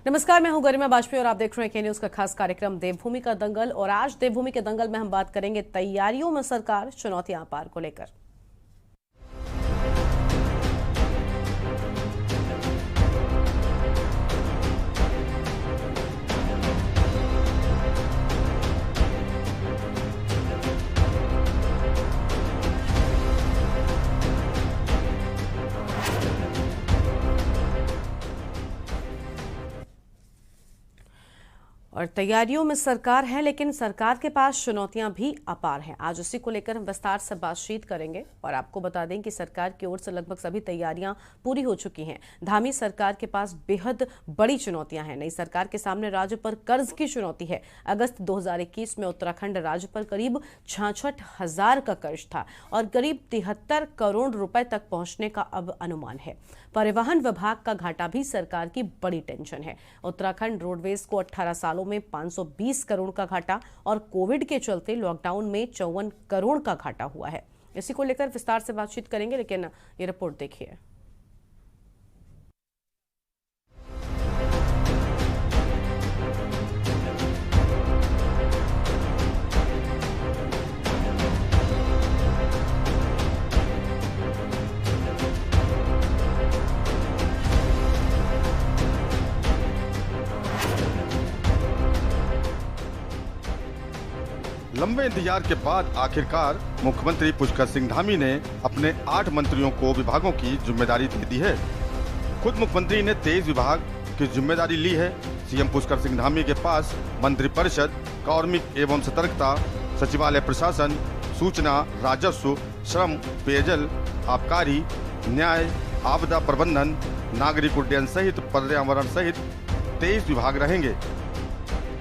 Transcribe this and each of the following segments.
नमस्कार, मैं हूं गरिमा बाजपेयी और आप देख रहे हैं के न्यूज का खास कार्यक्रम देवभूमि का दंगल। और आज देवभूमि के दंगल में हम बात करेंगे तैयारियों में सरकार, चुनौतियां पार को लेकर। और तैयारियों में सरकार है, लेकिन सरकार के पास चुनौतियां भी अपार हैं। आज उसी को लेकर हम विस्तार से बातचीत करेंगे और आपको बता दें कि सरकार की ओर से लगभग सभी तैयारियां पूरी हो चुकी हैं। धामी सरकार के पास बेहद बड़ी चुनौतियां हैं। नई सरकार के सामने राज्य पर कर्ज की चुनौती है। अगस्त 2021 में उत्तराखंड राज्य पर करीब 66,000 का कर्ज था और करीब 73 करोड़ रुपए तक पहुंचने का अब अनुमान है। परिवहन विभाग का घाटा भी सरकार की बड़ी टेंशन है। उत्तराखंड रोडवेज को 18 सालों में 520 करोड़ का घाटा और कोविड के चलते लॉकडाउन में 54 करोड़ का घाटा हुआ है। इसी को लेकर विस्तार से बातचीत करेंगे, लेकिन ये रिपोर्ट देखिए। लंबे इंतजार के बाद आखिरकार मुख्यमंत्री पुष्कर सिंह धामी ने अपने 8 मंत्रियों को विभागों की जिम्मेदारी दे दी है। खुद मुख्यमंत्री ने 23 विभाग की जिम्मेदारी ली है। सीएम पुष्कर सिंह धामी के पास मंत्रिपरिषद, कार्मिक एवं सतर्कता, सचिवालय प्रशासन, सूचना, राजस्व, श्रम, पेयजल, आबकारी, न्याय, आपदा प्रबंधन, नागरिक उड्डयन सहित पर्यावरण सहित 23 विभाग रहेंगे।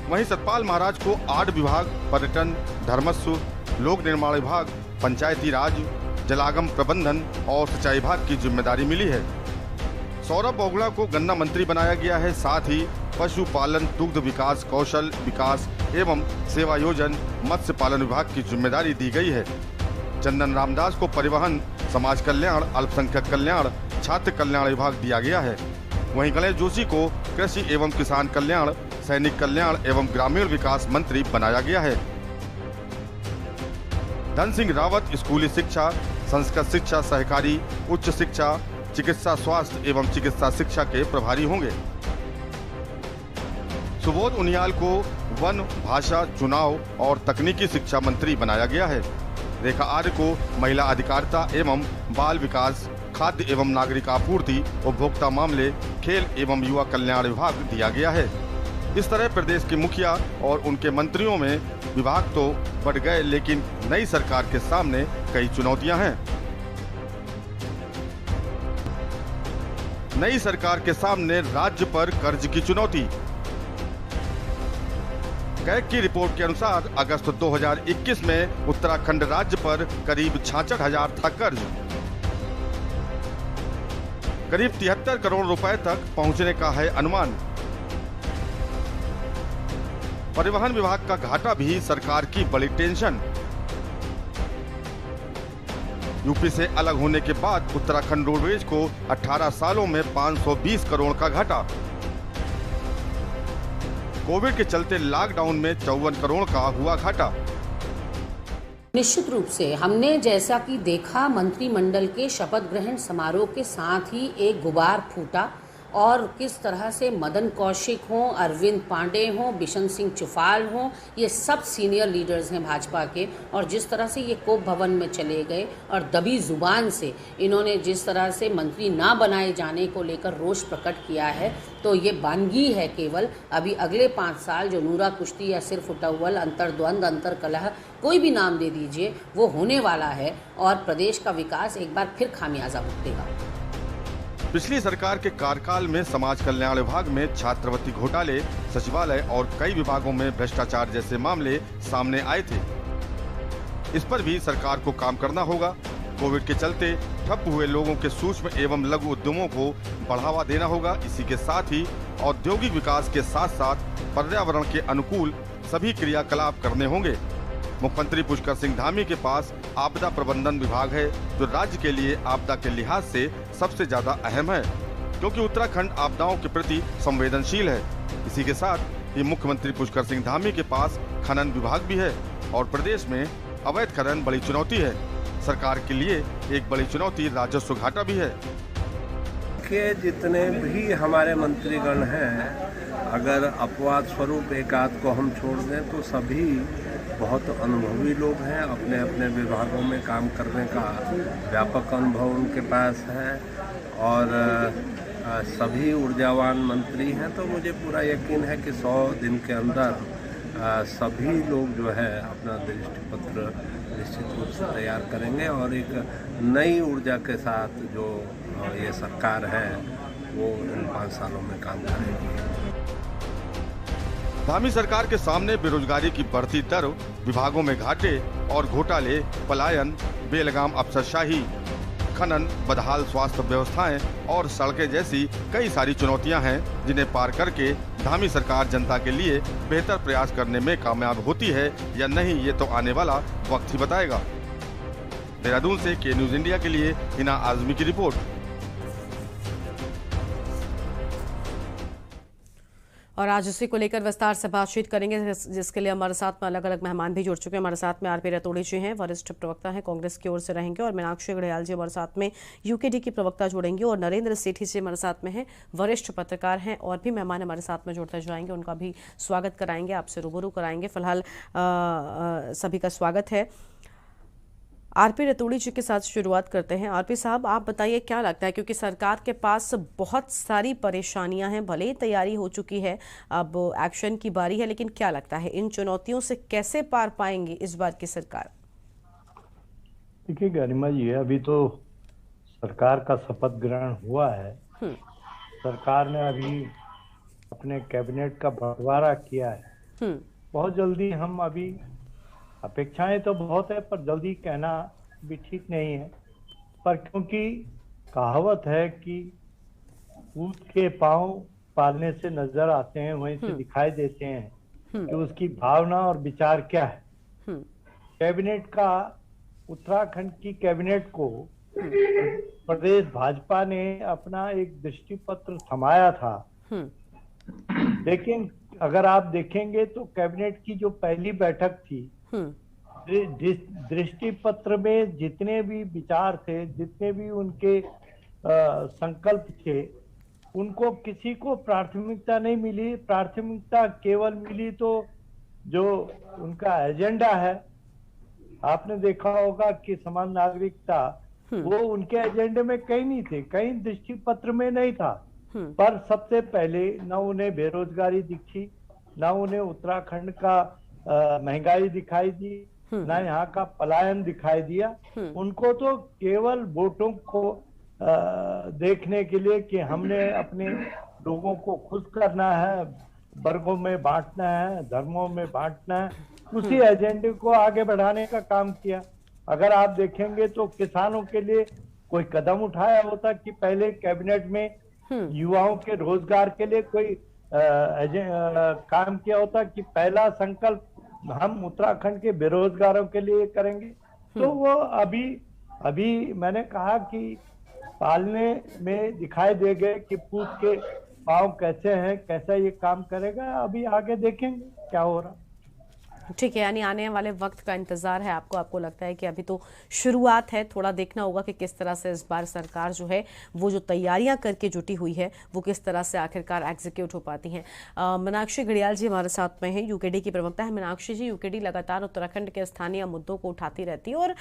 वहीं सतपाल महाराज को 8 विभाग, पर्यटन, धर्मस्व, लोक निर्माण विभाग, पंचायती राज, जलागम प्रबंधन और सिंचाई विभाग की जिम्मेदारी मिली है। सौरभ बोगड़ा को गन्ना मंत्री बनाया गया है। साथ ही पशुपालन, दुग्ध विकास, कौशल विकास एवं सेवा योजन, मत्स्य पालन विभाग की जिम्मेदारी दी गई है। चंदन रामदास को परिवहन, समाज कल्याण, अल्पसंख्यक कल्याण, छात्र कल्याण विभाग दिया गया है। वहीं गणेश जोशी को कृषि एवं किसान कल्याण, सैनिक कल्याण एवं ग्रामीण विकास मंत्री बनाया गया है। धन सिंह रावत स्कूली शिक्षा, संस्कृत शिक्षा, सहकारी, उच्च शिक्षा, चिकित्सा, स्वास्थ्य एवं चिकित्सा शिक्षा के प्रभारी होंगे। सुबोध उनियाल को वन, भाषा, चुनाव और तकनीकी शिक्षा मंत्री बनाया गया है। रेखा आर्य को महिला अधिकारिता एवं बाल विकास, खाद्य एवं नागरिक आपूर्ति, उपभोक्ता मामले, खेल एवं युवा कल्याण विभाग दिया गया है। इस तरह प्रदेश के मुखिया और उनके मंत्रियों में विभाग तो बढ़ गए, लेकिन नई सरकार के सामने कई चुनौतियां हैं। नई सरकार के सामने राज्य पर कर्ज की चुनौती। कैग की रिपोर्ट के अनुसार अगस्त 2021 में उत्तराखंड राज्य पर करीब 66,000 था कर्ज। करीब 73 करोड़ रुपए तक पहुंचने का है अनुमान। परिवहन विभाग का घाटा भी सरकार की बड़ी टेंशन। यूपी से अलग होने के बाद उत्तराखंड रोडवेज को 18 सालों में 520 करोड़ का घाटा। कोविड के चलते लॉकडाउन में 54 करोड़ का हुआ घाटा। निश्चित रूप से हमने जैसा कि देखा, मंत्रिमंडल के शपथ ग्रहण समारोह के साथ ही एक गुबार फूटा और किस तरह से मदन कौशिक हों, अरविंद पांडे हों, बिशन सिंह चुफाल हों, ये सब सीनियर लीडर्स हैं भाजपा के, और जिस तरह से ये कोप भवन में चले गए और दबी जुबान से इन्होंने जिस तरह से मंत्री ना बनाए जाने को लेकर रोष प्रकट किया है, तो ये बानगी है केवल। अभी अगले 5 साल जो नूरा कुश्ती या सिर फुटअव्वल, अंतर्द्वंद, अंतरकलह, कोई भी नाम दे दीजिए, वो होने वाला है और प्रदेश का विकास एक बार फिर खामियाजा भुगतेगा। पिछली सरकार के कार्यकाल में समाज कल्याण विभाग में छात्रवृत्ति घोटाले, सचिवालय और कई विभागों में भ्रष्टाचार जैसे मामले सामने आए थे। इस पर भी सरकार को काम करना होगा। कोविड के चलते ठप हुए लोगों के सूक्ष्म एवं लघु उद्यमों को बढ़ावा देना होगा। इसी के साथ ही औद्योगिक विकास के साथ साथ पर्यावरण के अनुकूल सभी क्रियाकलाप करने होंगे। मुख्यमंत्री पुष्कर सिंह धामी के पास आपदा प्रबंधन विभाग है, जो राज्य के लिए आपदा के लिहाज से सबसे ज्यादा अहम है। क्योंकि उत्तराखंड आपदाओं के प्रति संवेदनशील है। इसी के साथ ही मुख्यमंत्री पुष्कर सिंह धामी के पास खनन विभाग भी है और प्रदेश में अवैध खनन बड़ी चुनौती है। सरकार के लिए एक बड़ी चुनौती राजस्व घाटा भी है। के जितने भी हमारे मंत्रीगण हैं, अगर अपवाद स्वरूप एक आध को हम छोड़ दें तो सभी बहुत अनुभवी लोग हैं। अपने अपने विभागों में काम करने का व्यापक अनुभव उनके पास है और सभी ऊर्जावान मंत्री हैं। तो मुझे पूरा यकीन है कि 100 दिन के अंदर सभी लोग जो है अपना दृष्टि पत्र निश्चित रूप से तैयार करेंगे और एक नई ऊर्जा के साथ जो ये सरकार है वो इन 5 सालों में काम करेगी। धामी सरकार के सामने बेरोजगारी की बढ़ती दर, विभागों में घाटे और घोटाले, पलायन, बेलगाम अफसरशाही, खनन, बदहाल स्वास्थ्य व्यवस्थाएं और सड़कें जैसी कई सारी चुनौतियां हैं जिन्हें पार करके धामी सरकार जनता के लिए बेहतर प्रयास करने में कामयाब होती है या नहीं, ये तो आने वाला वक्त ही बताएगा। देहरादून से के न्यूज इंडिया के लिए हिना आजमी की रिपोर्ट। और आज उसी को लेकर विस्तार से बातचीत करेंगे, जिसके लिए हमारे साथ में अलग अलग मेहमान भी जुड़ चुके हैं। हमारे साथ में आरपी रतूड़ी जी हैं, वरिष्ठ प्रवक्ता हैं, कांग्रेस की ओर से रहेंगे, और मीनाक्षी घड़ियाल जी हमारे साथ में यूकेडी की प्रवक्ता जुड़ेंगी, और नरेंद्र सेठी जी हमारे साथ में हैं, वरिष्ठ पत्रकार हैं। और भी मेहमान हमारे साथ में जुड़ते जाएंगे, उनका भी स्वागत कराएंगे, आपसे रूबरू कराएंगे। फिलहाल सभी का स्वागत है। आरपी रतूड़ी जी के साथ शुरुआत करते हैं। आरपी साहब, आप बताइए क्या लगता है, क्योंकि सरकार के पास बहुत सारी परेशानियां हैं, भले ही तैयारी हो चुकी है, अब एक्शन की बारी है, लेकिन क्या लगता है इन चुनौतियों से कैसे पार पाएंगी इस बार की सरकार? देखिए गरिमा जी, अभी तो सरकार का शपथ ग्रहण हुआ है। सरकार ने अभी अपने कैबिनेट का बंटवारा किया है। बहुत जल्दी हम अभी, अपेक्षाएं तो बहुत है पर जल्दी कहना भी ठीक नहीं है, पर क्योंकि कहावत है कि ऊंट के पांव पालने से नजर आते हैं वहीं से दिखाई देते हैं कि उसकी भावना और विचार क्या है। कैबिनेट का, उत्तराखंड की कैबिनेट को प्रदेश भाजपा ने अपना एक दृष्टि पत्र थमाया था, लेकिन अगर आप देखेंगे तो कैबिनेट की जो पहली बैठक थी, दृष्टि पत्र में जितने भी विचार थे, जितने भी उनके संकल्प थे, उनको किसी को प्राथमिकता नहीं मिली। प्राथमिकता केवल मिली तो जो उनका एजेंडा है, आपने देखा होगा कि समान नागरिकता, वो उनके एजेंडे में कहीं नहीं थे, कहीं दृष्टि पत्र में नहीं था। पर सबसे पहले न उन्हें बेरोजगारी दिखी, न उन्हें उत्तराखंड का महंगाई दिखाई दी, ना यहाँ का पलायन दिखाई दिया। उनको तो केवल वोटों को देखने के लिए कि हमने अपने लोगों को खुश करना है, वर्गों में बांटना है, धर्मों में बांटना है, उसी एजेंडे को आगे बढ़ाने का काम किया। अगर आप देखेंगे तो किसानों के लिए कोई कदम उठाया होता कि पहले कैबिनेट में युवाओं के रोजगार के लिए कोई काम किया होता कि पहला संकल्प हम उत्तराखंड के बेरोजगारों के लिए करेंगे, तो वो अभी मैंने कहा कि पालने में दिखाई दे गए कि पूछ के पाँव कैसे हैं, कैसा ये काम करेगा। अभी आगे देखेंगे क्या हो रहा। ठीक है, यानी आने वाले वक्त का इंतजार है आपको लगता है कि अभी तो शुरुआत है, थोड़ा देखना होगा कि किस तरह से इस बार सरकार जो है वो जो तैयारियां करके जुटी हुई है वो किस तरह से आखिरकार एग्जीक्यूट हो पाती हैं। मीनाक्षी घड़ियाल जी हमारे साथ में हैं, यूकेडी की प्रवक्ता है। मीनाक्षी जी, यूकेडी लगातार उत्तराखंड के स्थानीय मुद्दों को उठाती रहती है और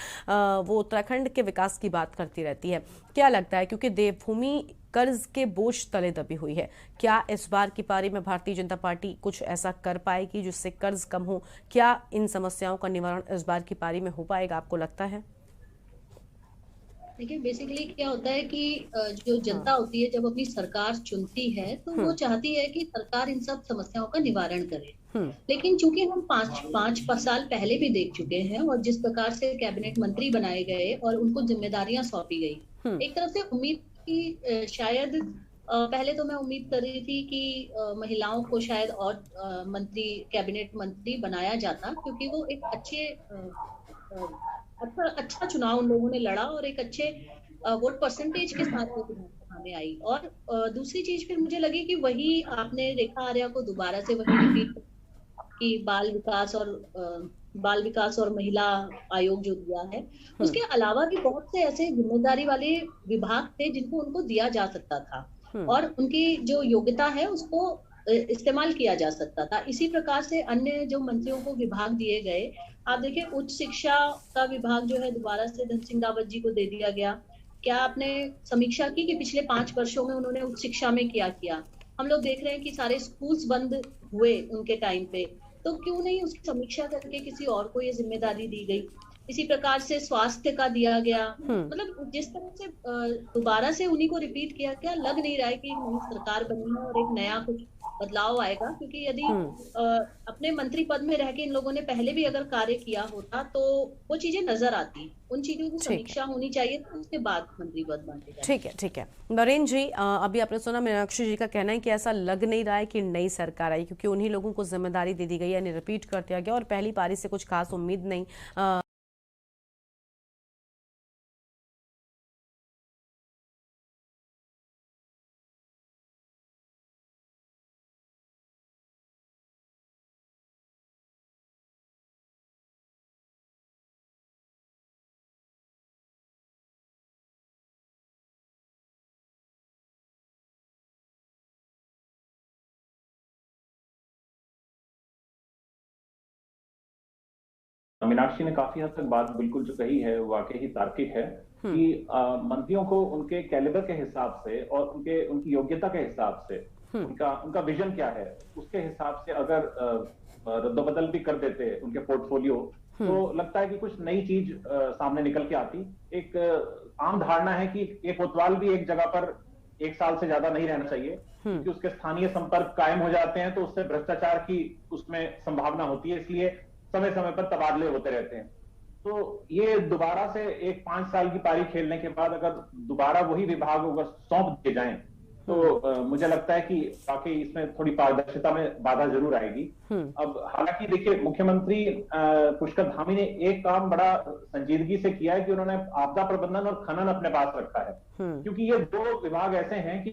वो उत्तराखंड के विकास की बात करती रहती है। क्या लगता है, क्योंकि देवभूमि कर्ज के बोझ तले दबी हुई है, क्या इस बार की पारी में भारतीय जनता पार्टी कुछ ऐसा कर पाएगी जिससे कर्ज कम हो? क्या इन समस्याओं का निवारण इस बार की पारी में हो पाएगा, आपको लगता है? देखिए, बेसिकली क्या होता है कि जो जनता होती है जब अपनी सरकार चुनती है तो वो चाहती है कि सरकार इन सब समस्याओं का निवारण करे। लेकिन चूंकि हम पाँच साल पहले भी देख चुके हैं और जिस प्रकार से कैबिनेट मंत्री बनाए गए और उनको जिम्मेदारियां सौंपी गई, एक तरफ से उम्मीद की शायद पहले तो मैं उम्मीद कर रही थी कि महिलाओं को शायद और कैबिनेट मंत्री बनाया जाता, क्योंकि वो एक अच्छा चुनाव उन लोगों ने लड़ा और एक अच्छे वोट परसेंटेज के साथ हमें आई। और दूसरी चीज फिर मुझे लगी कि वही आपने रेखा आर्या को दोबारा से वही रिपीट कि बाल विकास और महिला आयोग जो दिया है, उसके अलावा भी बहुत से ऐसे जिम्मेदारी वाले विभाग थे जिनको उनको दिया जा सकता था और उनकी जो योग्यता है उसको इस्तेमाल किया जा सकता था। इसी प्रकार से अन्य जो मंत्रियों को विभाग दिए गए, आप देखिए उच्च शिक्षा का विभाग जो है दोबारा से धन सिंह रावत जी को दे दिया गया। क्या आपने समीक्षा की कि पिछले 5 वर्षों में उन्होंने उच्च शिक्षा में क्या किया? हम लोग देख रहे हैं कि सारे स्कूल्स बंद हुए उनके टाइम पे, तो क्यों नहीं उसकी समीक्षा करके किसी और को ये जिम्मेदारी दी गई? इसी प्रकार से स्वास्थ्य का दिया गया। मतलब जिस तरह से दोबारा से उन्हीं को रिपीट किया गया, लग नहीं रहा है कि नई सरकार बनी है और एक नया कुछ बदलाव आएगा। क्योंकि यदि अपने मंत्री पद में रह के इन लोगों ने पहले भी अगर कार्य किया होता तो वो चीजें नजर आती, उन चीजों की समीक्षा होनी चाहिए, तो उसके बाद मंत्री पद बांटे जाए। ठीक है, ठीक है। नरेन जी, अभी आपने सुना मीनाक्षी जी का कहना है कि ऐसा लग नहीं रहा है कि नई सरकार आई, क्योंकि उन्हीं लोगों को जिम्मेदारी दे दी गई, यानी रिपीट कर दिया गया और पहली पारी से कुछ खास उम्मीद नहीं। मीनाक्षी ने काफी हद तक बात बिल्कुल जो कही है वाकई ही तार्किक है कि मंत्रियों को उनके कैलिबर के हिसाब से और उनकी योग्यता के हिसाब से उनका विजन क्या है उसके हिसाब से अगर रद्दोबदल भी कर देते उनके पोर्टफोलियो, तो लगता है कि कुछ नई चीज सामने निकल के आती। एक आम धारणा है कि एक कोतवाल भी एक जगह पर 1 साल से ज्यादा नहीं रहना चाहिए, क्योंकि उसके स्थानीय संपर्क कायम हो जाते हैं तो उससे भ्रष्टाचार की उसमें संभावना होती है, इसलिए समय समय पर तबादले होते रहते हैं। तो ये दोबारा से एक 5 साल की पारी खेलने के बाद अगर दोबारा वही विभाग अगर सौंप दिए जाएं तो मुझे लगता है कि वाकई इसमें थोड़ी पारदर्शिता में बाधा जरूर आएगी। अब हालांकि देखिए, मुख्यमंत्री पुष्कर धामी ने एक काम बड़ा संजीदगी से किया है कि उन्होंने आपदा प्रबंधन और खनन अपने पास रखा है, क्योंकि ये 2 विभाग ऐसे हैं कि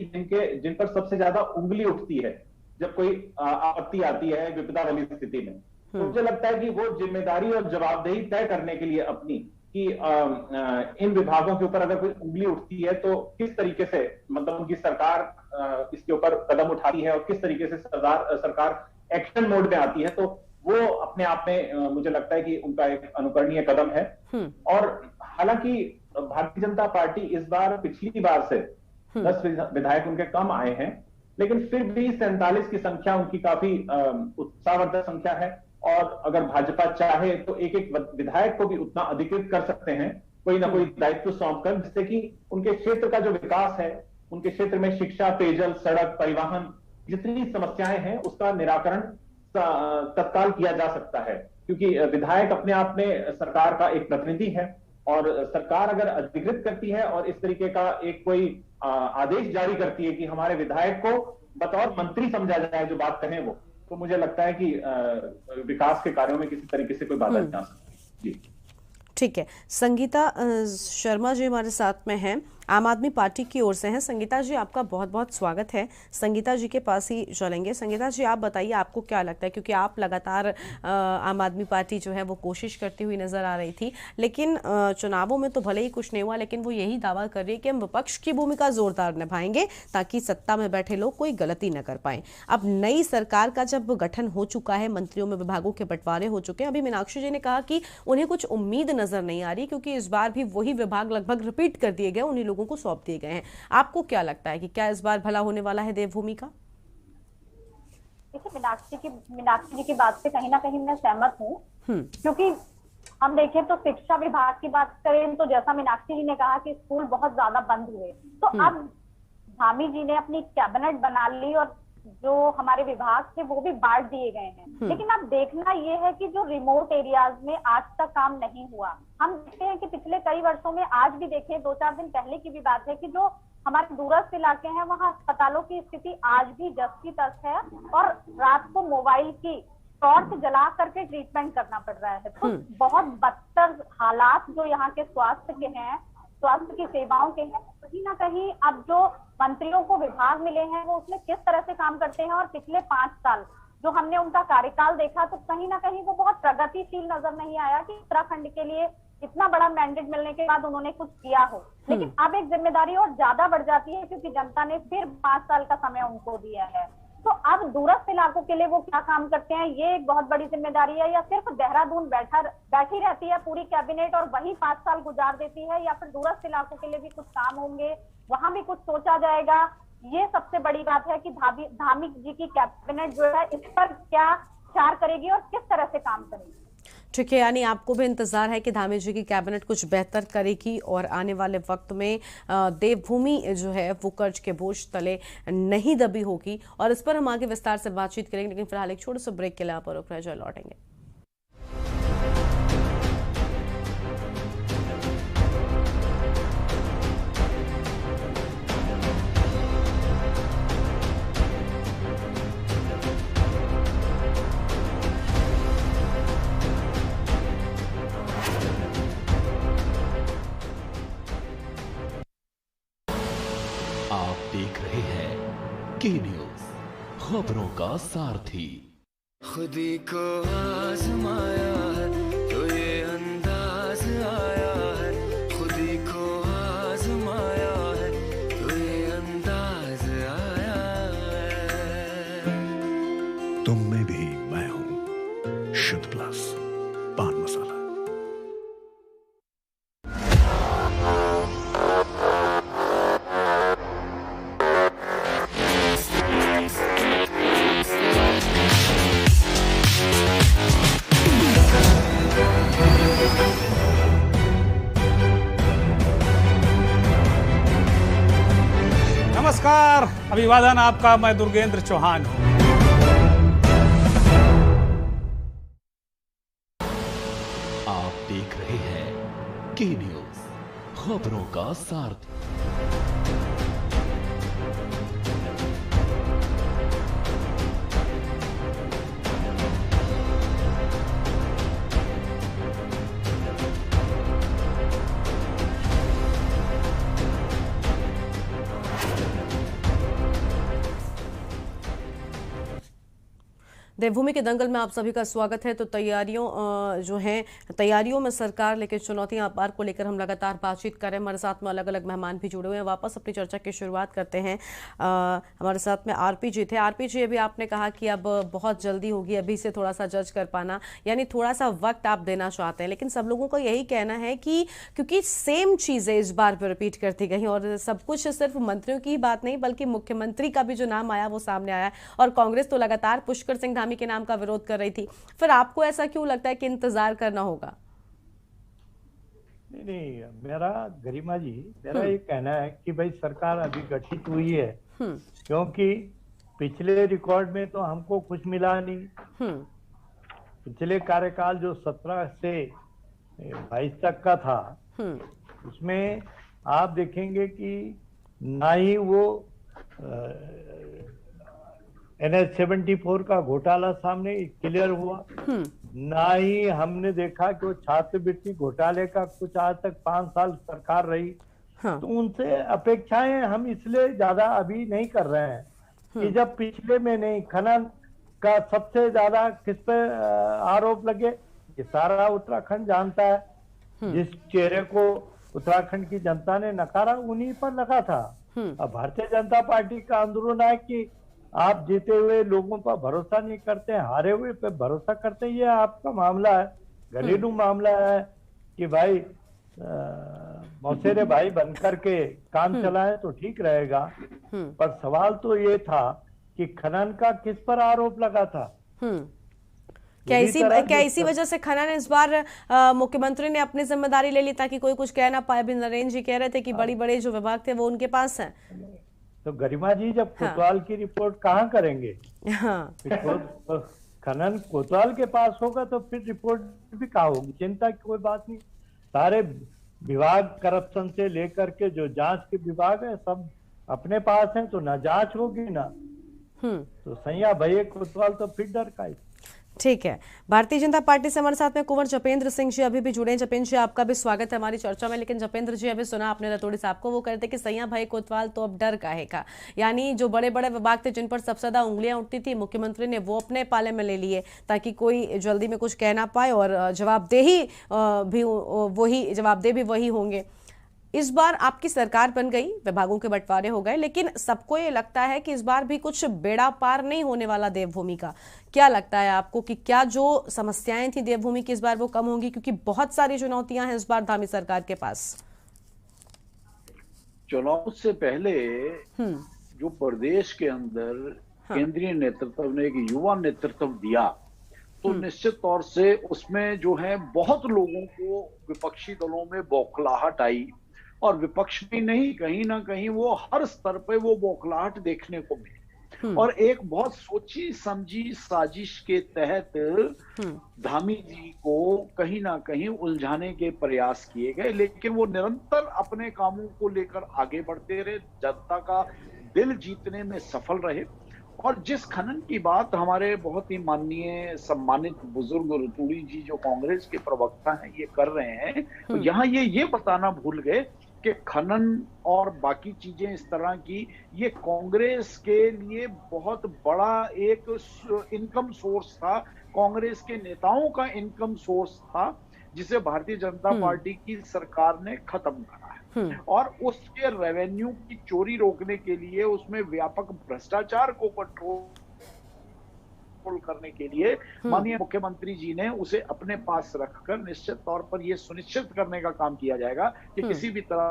जिन पर सबसे ज्यादा उंगली उठती है जब कोई आपत्ति आती है विपदा वाली स्थिति में। तो मुझे लगता है कि वो जिम्मेदारी और जवाबदेही तय करने के लिए अपनी कि इन विभागों के ऊपर अगर कोई उंगली उठती है तो किस तरीके से मतलब उनकी सरकार इसके ऊपर कदम उठाती है और किस तरीके से सरकार एक्शन मोड में आती है, तो वो अपने आप में मुझे लगता है कि उनका एक अनुकरणीय कदम है। और हालांकि भारतीय जनता पार्टी इस बार पिछली बार से 10 विधायक उनके कम आए हैं, लेकिन फिर भी 47 की संख्या उनकी काफी उत्साहवर्धक संख्या है। और अगर भाजपा चाहे तो एक विधायक को भी उतना अधिकृत कर सकते हैं, कोई ना कोई दायित्व सौंपकर, जिससे कि उनके क्षेत्र का जो विकास है, उनके क्षेत्र में शिक्षा, पेयजल, सड़क, परिवहन, जितनी समस्याएं हैं उसका निराकरण तत्काल किया जा सकता है। क्योंकि विधायक अपने आप में सरकार का एक प्रतिनिधि है और सरकार अगर अधिकृत करती है और इस तरीके का एक कोई आदेश जारी करती है कि हमारे विधायक को बतौर मंत्री समझा जाए जो बात कहें वो, तो मुझे लगता है कि विकास के कार्यों में किसी तरीके से कोई बाधा नहीं आ सकती। जी ठीक है। संगीता शर्मा जी हमारे साथ में हैं, आम आदमी पार्टी की ओर से हैं। संगीता जी, आपका बहुत बहुत स्वागत है। संगीता जी के पास ही चलेंगे। संगीता जी, आप बताइए आपको क्या लगता है, क्योंकि आप लगातार आम आदमी पार्टी जो है वो कोशिश करती हुई नजर आ रही थी, लेकिन चुनावों में तो भले ही कुछ नहीं हुआ, लेकिन वो यही दावा कर रही है कि हम विपक्ष की भूमिका जोरदार निभाएंगे ताकि सत्ता में बैठे लोग कोई गलती न कर पाए। अब नई सरकार का जब गठन हो चुका है, मंत्रियों में विभागों के बंटवारे हो चुके हैं, अभी मीनाक्षी जी ने कहा कि उन्हें कुछ उम्मीद नजर नहीं आ रही, क्योंकि इस बार भी वही विभाग लगभग रिपीट कर दिए गए, उन्हीं लोगों को सौंप दिए गए हैं। आपको क्या लगता है कि क्या इस बार भला होने वाला है देवभूमि का? देखिए, मीनाक्षी जी की बात से कहीं ना कहीं मैं सहमत हूँ, क्योंकि हम देखें तो शिक्षा विभाग की बात करें तो जैसा मीनाक्षी जी ने कहा कि स्कूल बहुत ज्यादा बंद हुए, तो अब धामी जी ने अपनी कैबिनेट बना ली और जो हमारे विभाग थे वो भी बांट दिए गए हैं। लेकिन अब देखना ये है कि जो रिमोट एरियाज में आज तक काम नहीं हुआ, हम देखते हैं कि पिछले कई वर्षों में, आज भी देखें 2-4 दिन पहले की भी बात है कि जो हमारे दूरस्थ इलाके हैं वहाँ अस्पतालों की स्थिति आज भी जस की तस है और रात को मोबाइल की टॉर्च जला करके ट्रीटमेंट करना पड़ रहा है। तो बहुत बदतर हालात जो यहाँ के स्वास्थ्य के हैं, स्वास्थ्य की सेवाओं के हैं, कहीं ना कहीं अब जो मंत्रियों को विभाग मिले हैं वो उसमें किस तरह से काम करते हैं, और पिछले 5 साल जो हमने उनका कार्यकाल देखा तो कहीं ना कहीं वो बहुत प्रगतिशील नजर नहीं आया कि उत्तराखंड के लिए इतना बड़ा मैंडेट मिलने के बाद उन्होंने कुछ किया हो। लेकिन अब एक जिम्मेदारी और ज्यादा बढ़ जाती है क्योंकि जनता ने फिर 5 साल का समय उनको दिया है। तो अब दूरस्थ इलाकों के लिए वो क्या काम करते हैं, ये एक बहुत बड़ी जिम्मेदारी है, या सिर्फ देहरादून बैठी रहती है पूरी कैबिनेट और वही 5 साल गुजार देती है, या फिर दूरस्थ इलाकों के लिए भी कुछ काम होंगे, वहां भी कुछ सोचा जाएगा। ये सबसे बड़ी बात है कि धामी जी की कैबिनेट जो है इस पर क्या विचार करेगी और किस तरह से काम करेगी। ठीक है, यानी आपको भी इंतजार है कि धामी जी की कैबिनेट कुछ बेहतर करेगी और आने वाले वक्त में देवभूमि जो है वो कर्ज के बोझ तले नहीं दबी होगी, और इस पर हम आगे विस्तार से बातचीत करेंगे। लेकिन फिलहाल एक छोटे से ब्रेक के लिए आप रुक रहे, लौटेंगे। आप देख रहे हैं के न्यूज, खबरों का सारथी। खुदी को आजमाया है तो ये अंदाज आया है, खुदी को आजमाया है तो ये अंदाज आया है। तुम में भी मैं हूं, शुद्ध प्लस पान मसाला। नमस्कार, अभिवादन आपका। मैं दुर्गेंद्र चौहान हूं। आप देख रहे हैं के न्यूज, खबरों का सारथी। देवभूमि के दंगल में आप सभी का स्वागत है। तो तैयारियों में सरकार लेकिन चुनौतियां अपार को लेकर हम लगातार बातचीत कर रहे हैं। हमारे साथ में अलग अलग मेहमान भी जुड़े हुए हैं। वापस अपनी चर्चा की शुरुआत करते हैं। हमारे साथ में आरपी जी थे। आरपी जी, अभी आपने कहा कि अब बहुत जल्दी होगी, अभी से थोड़ा सा जज कर पाना, यानी थोड़ा सा वक्त आप देना चाहते हैं। लेकिन सब लोगों का यही कहना है कि क्योंकि सेम चीजें इस बार पर रिपीट करती गई और सब कुछ सिर्फ मंत्रियों की बात नहीं बल्कि मुख्यमंत्री का भी जो नाम आया वो सामने आया, और कांग्रेस तो लगातार पुष्कर सिंह धामी के नाम का विरोध कर रही थी। फिर आपको ऐसा क्यों लगता है कि इंतजार करना होगा? नहीं, मेरा गरिमा जी, मेरा ये कहना है कि भाई सरकार अभी गठित हुई है, क्योंकि पिछले रिकॉर्ड में तो हमको कुछ मिला नहीं। पिछले कार्यकाल जो 17 से 22 तक का था, उसमें आप देखेंगे कि ना ही वो NH-74 का घोटाला सामने क्लियर हुआ, ना ही हमने देखा कि वो छात्रवृत्ति घोटाले का कुछ आज तक 5 साल सरकार रही। तो उनसे अपेक्षाएं हम इसलिए ज्यादा अभी नहीं कर रहे हैं कि जब पिछले में नहीं, खनन का सबसे ज्यादा किस पे आरोप लगे, ये सारा उत्तराखंड जानता है। जिस चेहरे को उत्तराखंड की जनता ने नकारा उन्हीं पर लगा था। अब भारतीय जनता पार्टी का अंदरून है कि आप जीते हुए लोगों पर भरोसा नहीं करते, हारे हुए पे भरोसा करते। ये आपका मामला है, घरेलू मामला है कि भाई मौसेरे भाई बनकर के काम चलाएं तो ठीक रहेगा। पर सवाल तो ये था कि खनन का किस पर आरोप लगा था। क्या इसी वजह से खनन इस बार मुख्यमंत्री ने अपनी जिम्मेदारी ले ली ताकि कोई कुछ कह ना पाए? अभी नरेंद्र जी कह रहे थे कि बड़े जो विभाग थे वो उनके पास हैं। तो गरिमा जी, जब कोतवाल की रिपोर्ट कहाँ करेंगे? खनन कोतवाल के पास होगा तो फिर रिपोर्ट भी कहाँ होगी? चिंता की कोई बात नहीं। सारे विभाग करप्शन से लेकर के जो जांच के विभाग है सब अपने पास हैं, तो ना जांच होगी ना तो सैया भैया कोतवाल तो फिर डर का ही। ठीक है, भारतीय जनता पार्टी से हमारे साथ में कुंवर जपेंद्र सिंह जी अभी भी जुड़े हैं। जपेंद्र जी, आपका भी स्वागत है हमारी चर्चा में। लेकिन जपेंद्र जी, अभी सुना आपने रतोड़ी साहब को, वो कहते कि सैया भाई कोतवाल तो अब डर काहे का, यानी जो बड़े बड़े विभाग थे जिन पर सबसे ज्यादा उंगलियां उठती थी, मुख्यमंत्री ने वो अपने पाले में ले लिए ताकि कोई जल्दी में कुछ कह ना पाए, और जवाबदेही भी वही होंगे। इस बार आपकी सरकार बन गई, विभागों के बंटवारे हो गए, लेकिन सबको ये लगता है कि इस बार भी कुछ बेड़ा पार नहीं होने वाला देवभूमि का। क्या लगता है आपको कि क्या जो समस्याएं थी देवभूमि की इस बार वो कम होंगी, क्योंकि बहुत सारी चुनौतियां हैं इस बार धामी सरकार के पास? चुनाव से पहले जो प्रदेश के अंदर केंद्रीय नेतृत्व ने एक युवा नेतृत्व दिया, तो निश्चित तौर से उसमें जो है बहुत लोगों को विपक्षी दलों में बौखलाहट आई, और विपक्ष भी नहीं, कहीं ना कहीं वो हर स्तर पे वो बौखलाहट देखने को मिली। और एक बहुत सोची समझी साजिश के तहत धामी जी को कहीं ना कहीं उलझाने के प्रयास किए गए, लेकिन वो निरंतर अपने कामों को लेकर आगे बढ़ते रहे, जनता का दिल जीतने में सफल रहे। और जिस खनन की बात हमारे बहुत ही माननीय सम्मानित बुजुर्ग रतूड़ी जी जो कांग्रेस के प्रवक्ता हैं ये कर रहे हैं, तो यहाँ ये बताना भूल गए कि खनन और बाकी चीजें इस तरह की ये कांग्रेस के लिए बहुत बड़ा एक इनकम सोर्स था, कांग्रेस के नेताओं का इनकम सोर्स था, जिसे भारतीय जनता पार्टी की सरकार ने खत्म करा है। और उसके रेवेन्यू की चोरी रोकने के लिए, उसमें व्यापक भ्रष्टाचार को कंट्रोल करने के लिए माननीय मुख्यमंत्री जी ने उसे अपने पास रखकर निश्चित तौर पर यह सुनिश्चित करने का काम किया जाएगा कि किसी भी तरह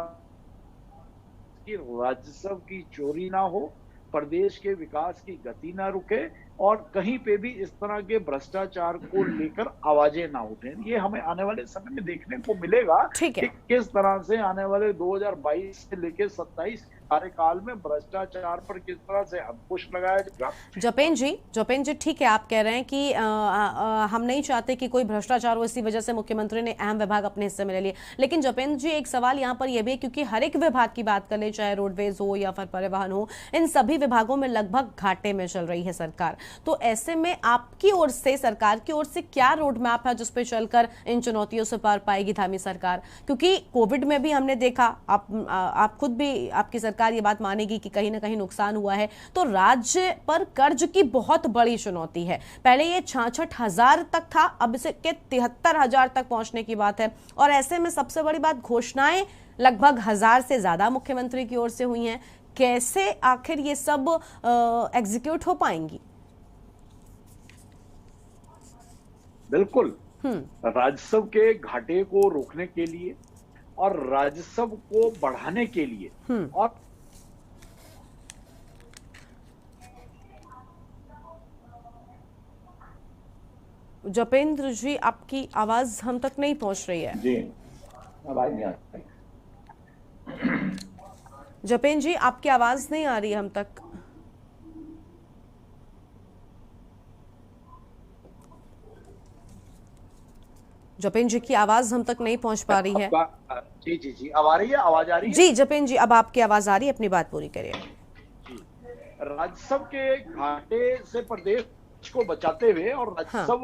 की राजस्व की चोरी ना हो, प्रदेश के विकास की गति ना रुके, और कहीं पे भी इस तरह के भ्रष्टाचार को लेकर आवाजें ना उठें। ये हमें आने वाले समय में देखने को मिलेगा कि किस तरह से आने वाले 2022 से लेकर 27 कार्यकाल में भ्रष्टाचार पर किस तरह से अंकुश लगाया जाएगा। जपेंद्र जी, ठीक है, आप कह रहे हैं कि हम नहीं चाहते कि कोई भ्रष्टाचार हो, इसी वजह से मुख्यमंत्री ने अहम विभाग अपने हिस्से में ले लिए। लेकिन जपेंद्र जी, एक सवाल यहाँ पर यह भी है, क्योंकि हर एक विभाग की बात कर ले, चाहे रोडवेज हो या फिर परिवहन हो, इन सभी विभागों में लगभग घाटे में चल रही है सरकार। तो ऐसे में आपकी ओर से, सरकार की ओर से क्या रोड मैप है जिसपे चलकर इन चुनौतियों से पार पाएगी धामी सरकार? क्योंकि कोविड में भी हमने देखा, आप खुद भी, आपकी सरकार ये बात मानेगी कि कहीं ना कहीं नुकसान हुआ है। तो राज्य पर कर्ज की बहुत बड़ी चुनौती है। पहले ये 66,000 तक था, अब इसे 73,000 तक पहुंचने की बात है। और ऐसे में सबसे बड़ी बात, घोषणाएं लगभग 1000 से ज्यादा मुख्यमंत्री की ओर से हुई हैं। कैसे आखिर ये सब एग्जीक्यूट हो पाएंगी? बिल्कुल, राजस्व के घाटे को रोकने के लिए और राजस्व को बढ़ाने के लिए और जपेंद्र जी, आपकी आवाज हम तक नहीं पहुंच रही है। जी, आवाज नहीं आ रही। जपेंद्र जी, आपकी आवाज नहीं आ रही है हम तक। जपेंद्र जी की आवाज हम तक नहीं पहुंच पा रही है। जी, अब आ रही है, आवाज आ रही है? जी जपेंद्र जी, अब आपकी आवाज आ रही है, अपनी बात पूरी करिए। राजस्व के घाटे से प्रदेश को बचाते हुए और राजस्व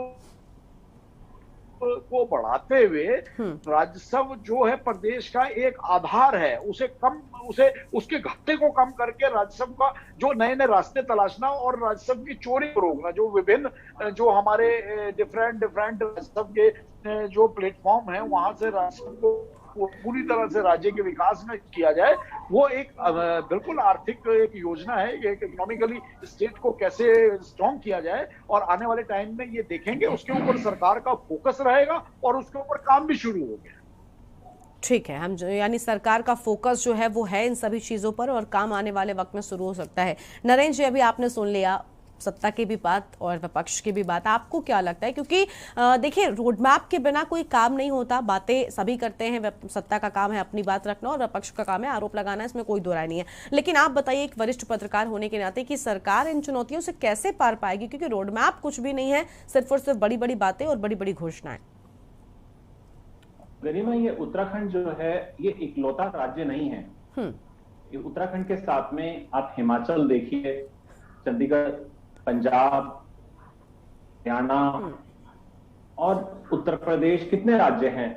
को बढ़ाते हुए, राजस्व जो है प्रदेश का एक आधार है, उसके घाटे को कम करके राजस्व का जो नए नए रास्ते तलाशना और राजस्व की चोरी को रोकना, जो विभिन्न जो हमारे डिफरेंट राजस्व के जो प्लेटफॉर्म है वहां से राजस्व को पूरी तरह से राज्य के विकास में किया जाए, वो एक बिल्कुल आर्थिक एक योजना है। एक इकोनॉमिकली स्टेट को कैसे स्ट्रॉन्ग किया जाए, और आने वाले टाइम में ये देखेंगे, उसके ऊपर सरकार का फोकस रहेगा और उसके ऊपर काम भी शुरू हो गया। ठीक है, हम यानी सरकार का फोकस जो है वो है इन सभी चीजों पर, और काम आने वाले वक्त में शुरू हो सकता है। नरेंद्र जी, अभी आपने सुन लिया सत्ता की भी बात और विपक्ष की भी बात, आपको क्या लगता है? क्योंकि देखिए, रोड मैप के बिना कोई काम नहीं होता। बातें सभी करते हैं, सत्ता का काम है अपनी बात रखना और विपक्ष का काम है आरोप लगाना, इसमें कोई दो राय नहीं है। लेकिन आप बताइए एक वरिष्ठ पत्रकार होने के नाते कि सरकार इन चुनौतियों से कैसे पार पाएगी? क्योंकि रोड मैप कुछ भी नहीं है, सिर्फ और सिर्फ बड़ी बड़ी बातें और बड़ी बड़ी घोषणाएं। गरिमा, ये उत्तराखंड जो है ये इकलौता राज्य नहीं है। उत्तराखंड के साथ में आप हिमाचल देखिए, चंडीगढ़, पंजाब, हरियाणा और उत्तर प्रदेश, कितने राज्य हैं,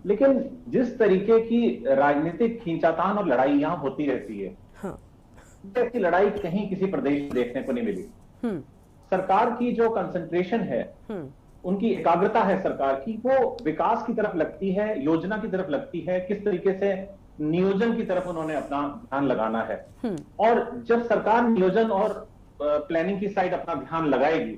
लेकिन जिस तरीके की राजनीतिक खींचातान और लड़ाई यहां होती रहती है, ऐसी लड़ाई कहीं किसी प्रदेश में देखने को नहीं मिली। सरकार की जो कंसंट्रेशन है, उनकी एकाग्रता है सरकार की, वो विकास की तरफ लगती है, योजना की तरफ लगती है, किस तरीके से नियोजन की तरफ उन्होंने अपना ध्यान लगाना है। और जब सरकार नियोजन और प्लानिंग की साइड अपना ध्यान लगाएगी,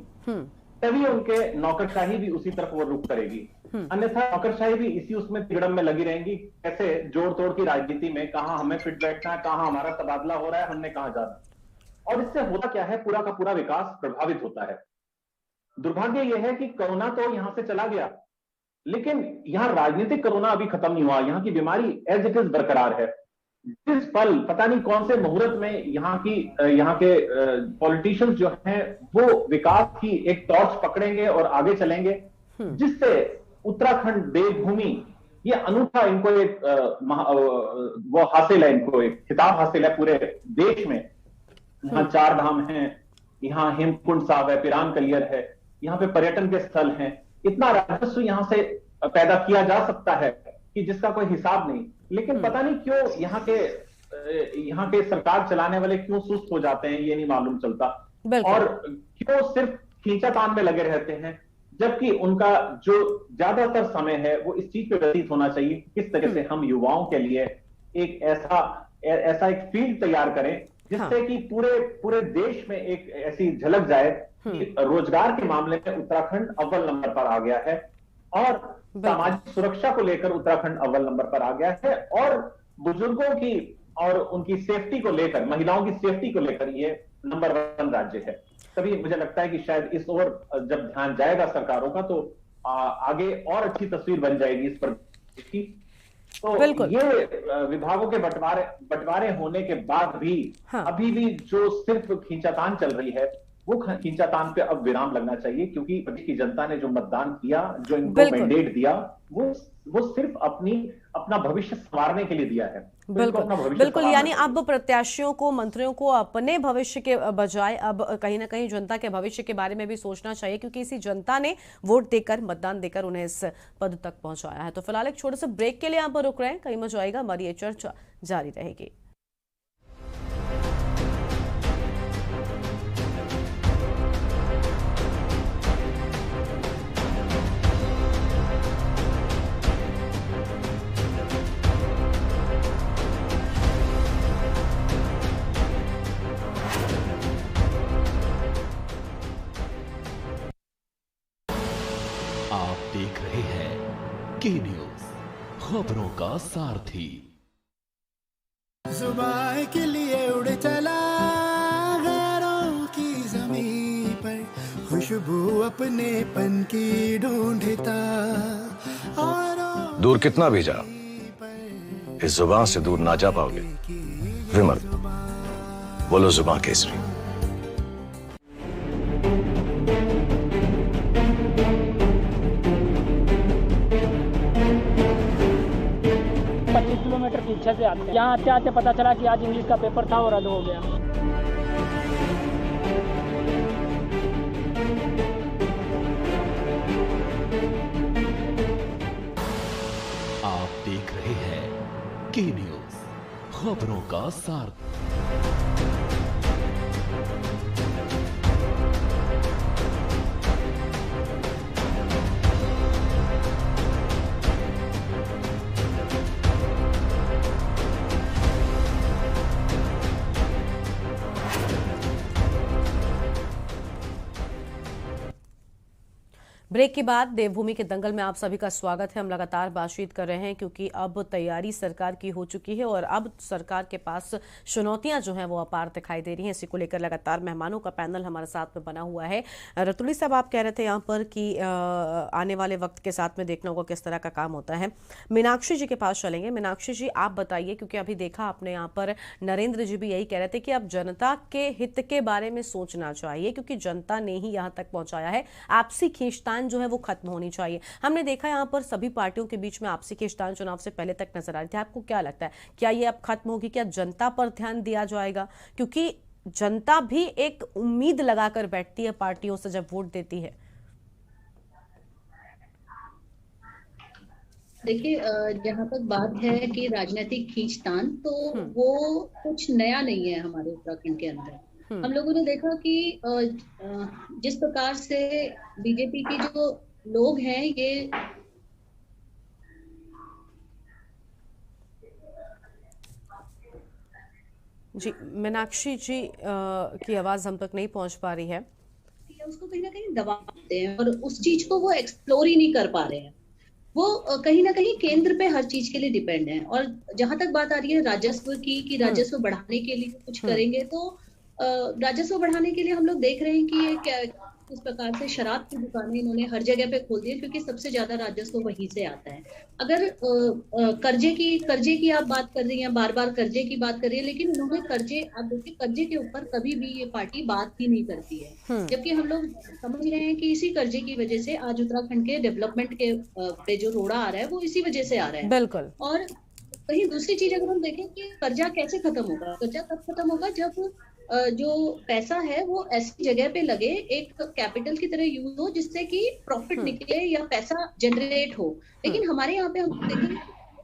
तभी उनके नौकरशाही भी उसी तरफ वो रुख करेगी। अन्यथा नौकरशाही भी इसी उसमें तिगड़म में लगी रहेंगी, कैसे जोड़ तोड़ की राजनीति में कहां हमें फिट बैठना है, कहां हमारा तबादला हो रहा है, हमने कहां जाना। और इससे होता क्या है, पूरा का पूरा विकास प्रभावित होता है। दुर्भाग्य यह है कि कोरोना तो यहां से चला गया, लेकिन यहां राजनीतिक कोरोना अभी खत्म नहीं हुआ, यहां की बीमारी एज इट इज बरकरार है। जिस पल पता नहीं कौन से मुहूर्त में यहाँ के पॉलिटिशियंस जो हैं वो विकास की एक टॉर्च पकड़ेंगे और आगे चलेंगे, जिससे उत्तराखंड देवभूमि, ये अनूठा इनको एक वो हासिल है, इनको एक खिताब हासिल है पूरे देश में। यहाँ 4 धाम हैं, यहाँ हेमकुंड साहब है, पिरान कलियर है, यहाँ पे पर्यटन के स्थल हैं, इतना राजस्व यहाँ से पैदा किया जा सकता है कि जिसका कोई हिसाब नहीं। लेकिन पता नहीं क्यों यहाँ के सरकार चलाने वाले क्यों सुस्त हो जाते हैं, ये नहीं मालूम चलता, और क्यों सिर्फ खींचातान में लगे रहते हैं, जबकि उनका जो ज्यादातर समय है वो इस चीज पे व्यतीत होना चाहिए, किस तरह से हम युवाओं के लिए एक ऐसा एक फील्ड तैयार करें जिससे कि पूरे देश में एक ऐसी झलक जाए कि रोजगार के मामले में उत्तराखंड अव्वल नंबर पर आ गया है, और सामाजिक सुरक्षा को लेकर उत्तराखंड अव्वल नंबर पर आ गया है, और बुजुर्गों की और उनकी सेफ्टी को लेकर, महिलाओं की सेफ्टी को लेकर ये नंबर 1 राज्य है। तभी मुझे लगता है कि शायद इस ओर जब ध्यान जाएगा सरकारों का, तो आगे और अच्छी तस्वीर बन जाएगी इस प्रदेश की। तो ये विभागों के बंटवारे होने के बाद भी अभी भी जो सिर्फ खींचातान चल रही है, वो खींचातान पे अब विराम लगना चाहिए, क्योंकि प्रदेश की जनता ने जो मतदान किया, जो इनको मैंडेट दिया, वो सिर्फ अपना भविष्य संवारने के लिए दिया है। बिल्कुल, यानी अब प्रत्याशियों को, मंत्रियों को अपने भविष्य के बजाय अब कहीं ना कहीं जनता के भविष्य के बारे में भी सोचना चाहिए, क्योंकि इसी जनता ने वोट देकर, मतदान देकर उन्हें इस पद तक पहुंचाया है। तो फिलहाल एक छोटे से ब्रेक के लिए यहाँ पर रुक रहे हैं, कहीं मत जाएगा, हमारी ये चर्चा जारी रहेगी। देख रहे हैं के न्यूज, खबरों का सारथी। जुबान के लिए उड़ चला गैरों की ज़मीं पर, खुशबू अपने पन की ढूंढता, और दूर कितना भी जा, इस जुबान से दूर ना जा पाओगे। विमल, बोलो जुबान केसरी। किलोमीटर की इच्छा से आते हैं, यहाँ आते आते पता चला कि आज इंग्लिश का पेपर था और रद्द हो गया। आप देख रहे हैं के न्यूज, खबरों का सारथी। ब्रेक के बाद देवभूमि के दंगल में आप सभी का स्वागत है। हम लगातार बातचीत कर रहे हैं क्योंकि अब तैयारी सरकार की हो चुकी है और अब सरकार के पास चुनौतियां जो हैं वो अपार दिखाई दे रही हैं। इसी को लेकर लगातार मेहमानों का पैनल हमारे साथ में बना हुआ है। रतुली साहब, आप कह रहे थे यहाँ पर कि आने वाले वक्त के साथ में देखना होगा किस तरह का काम होता है। मीनाक्षी जी के पास चलेंगे। मीनाक्षी जी, आप बताइए, क्योंकि अभी देखा आपने यहाँ पर नरेंद्र जी भी यही कह रहे थे कि अब जनता के हित के बारे में सोचना चाहिए, क्योंकि जनता ने ही यहाँ तक पहुंचाया है। आपसी खींचतान जो है वो खत्म होनी चाहिए। हमने देखा यहाँ पर सभी पार्टियों के बीच में आपसी खींचतान चुनाव से पहले तक नजर आ रही थी। आपको क्या लगता है, क्या ये अब खत्म होगी? क्या जनता पर ध्यान दिया जाएगा? क्योंकि जनता भी एक उम्मीद लगाकर बैठती है पार्टियों से जब वोट देती है। देखिए, जहाँ तक बात है कि राजनीतिक खींचतान, तो वो कुछ नया नहीं है हमारे उत्तराखंड के अंदर। हम लोगों ने देखा कि जिस प्रकार से बीजेपी के जो लोग हैं, ये जी मीनाक्षी जी की आवाज हम तक नहीं पहुंच पा रही है। उसको कहीं ना कहीं दबाते हैं और उस चीज को वो एक्सप्लोर ही नहीं कर पा रहे हैं। वो कहीं ना कहीं केंद्र पे हर चीज के लिए डिपेंड है। और जहां तक बात आ रही है राजस्व की, कि राजस्व बढ़ाने के लिए कुछ करेंगे, तो राजस्व बढ़ाने के लिए हम लोग देख रहे हैं कि ये क्या इस प्रकार से शराब की दुकानें इन्होंने हर जगह पे खोल दी है, क्योंकि सबसे ज्यादा राजस्व वहीं से आता है। अगर कर्जे की आप बात कर रही हैं, बार बार कर्जे की बात कर रही है, लेकिन इन्होंने आप देखिए कर्जे के ऊपर कभी भी ये पार्टी बात ही नहीं करती है। जबकि हम लोग समझ रहे हैं कि इसी कर्जे की वजह से आज उत्तराखंड के डेवलपमेंट के पे जो रोड़ा आ रहा है वो इसी वजह से आ रहा है। बिल्कुल। और कहीं दूसरी चीज अगर हम देखें कि कर्जा कैसे खत्म होगा, कर्जा तब खत्म होगा जब जो पैसा है वो ऐसी जगह पे लगे, एक कैपिटल की तरह यूज हो, जिससे कि प्रॉफिट निकले या पैसा जनरेट हो। लेकिन हमारे यहाँ पे हम देखें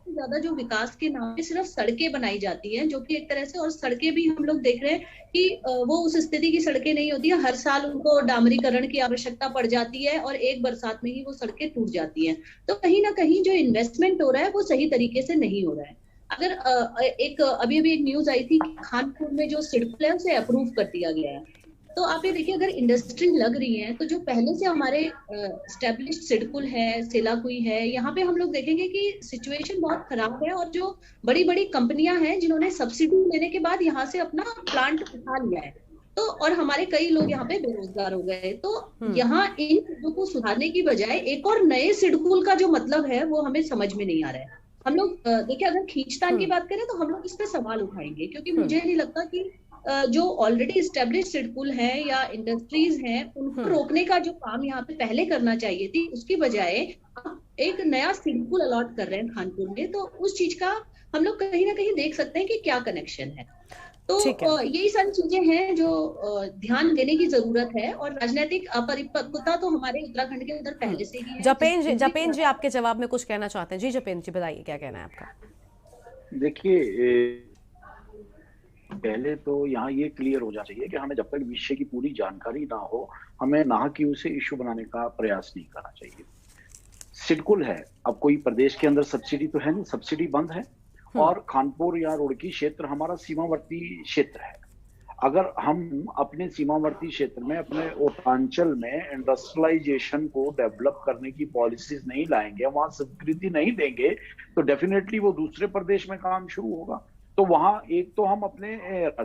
ज्यादा जो विकास के नाम पे सिर्फ सड़कें बनाई जाती हैं, जो कि एक तरह से, और सड़कें भी हम लोग देख रहे हैं कि वो उस स्थिति की सड़कें नहीं होती है। हर साल उनको डामरीकरण की आवश्यकता पड़ जाती है और एक बरसात में ही वो सड़कें टूट जाती हैं। तो कहीं ना कहीं जो इन्वेस्टमेंट हो रहा है वो सही तरीके से नहीं हो रहा है। अगर अभी एक न्यूज आई थी कि खानपुर में जो सिडकुल है उसे अप्रूव कर दिया गया है। तो आप ये देखिए, अगर इंडस्ट्री लग रही है तो जो पहले से हमारे एस्टेब्लिश्ड सिडकुल है, सेलाकुई है, यहाँ पे हम लोग देखेंगे कि सिचुएशन बहुत खराब है। और जो बड़ी बड़ी कंपनियां हैं जिन्होंने सब्सिडी लेने के बाद यहाँ से अपना प्लांट उठा लिया है, तो और हमारे कई लोग यहाँ पे बेरोजगार हो गए। तो यहाँ इन चीजों को सुधारने की बजाय एक और नए सिडकुल का जो मतलब है वो हमें समझ में नहीं आ रहा है। हम लोग देखिए, अगर खींचतान की बात करें तो हम लोग इस पे सवाल उठाएंगे, क्योंकि मुझे नहीं लगता कि जो ऑलरेडी एस्टेब्लिश्ड सिडकुल हैं या इंडस्ट्रीज हैं उनको रोकने का जो काम यहाँ पे पहले करना चाहिए थी, उसकी बजाय एक नया सिडकुल अलॉट कर रहे हैं खानपुर में। तो उस चीज का हम लोग कहीं ना कहीं देख सकते हैं कि क्या कनेक्शन है। तो यही सारी चीजें हैं जो ध्यान देने की जरूरत है। और राजनीतिक अपरिपक्वता तो हमारे उत्तराखंड के अंदर पहले से ही है। जपेन जी आपके जवाब में कुछ कहना चाहते हैं? जी जपेन जी बताइए, क्या कहना है आपका? देखिए, पहले तो यहाँ ये क्लियर हो जाना चाहिए कि हमें जब तक विषय की पूरी जानकारी ना हो, हमें ना कि उसे इश्यू बनाने का प्रयास नहीं करना चाहिए। सिडकुल है, अब कोई प्रदेश के अंदर सब्सिडी तो है नहीं, सब्सिडी बंद है। और खानपुर या रुड़की क्षेत्र हमारा सीमावर्ती क्षेत्र है। अगर हम अपने सीमावर्ती क्षेत्र में, अपने उत्तरांचल में इंडस्ट्रियलाइजेशन को डेवलप करने की पॉलिसीज नहीं लाएंगे, वहां स्वीकृति नहीं देंगे, तो डेफिनेटली वो दूसरे प्रदेश में काम शुरू होगा। तो वहां एक तो हम अपने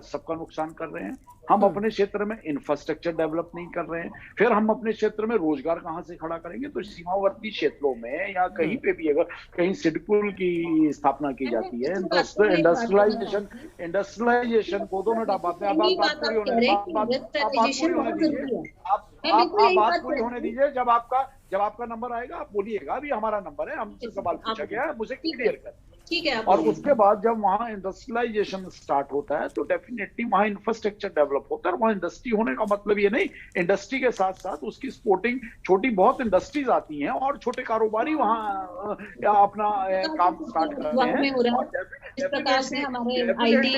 सबका नुकसान कर रहे हैं, हम अपने क्षेत्र में इंफ्रास्ट्रक्चर डेवलप नहीं कर रहे हैं, फिर हम अपने क्षेत्र में रोजगार कहां से खड़ा करेंगे। तो सीमावर्ती क्षेत्रों में या कहीं पे भी अगर कहीं सिडकुल की स्थापना की जाती है, इंडस्ट्रियलाइजेशन को, 2 मिनट आप बात पूरी होने दीजिए। जब आपका नंबर आएगा आप बोलिएगा, अभी हमारा नंबर है, हमसे सवाल पूछा गया है, मुझे क्लियर कर। ठीक है। और उसके बाद जब वहां इंडस्ट्रियलाइजेशन स्टार्ट होता है तो डेफिनेटली वहां इंफ्रास्ट्रक्चर डेवलप होता है। वहां इंडस्ट्री होने का मतलब ये नहीं, इंडस्ट्री के साथ साथ उसकी सपोर्टिंग छोटी बहुत इंडस्ट्रीज आती हैं और छोटे कारोबारी वहां अपना काम स्टार्ट करते हैं।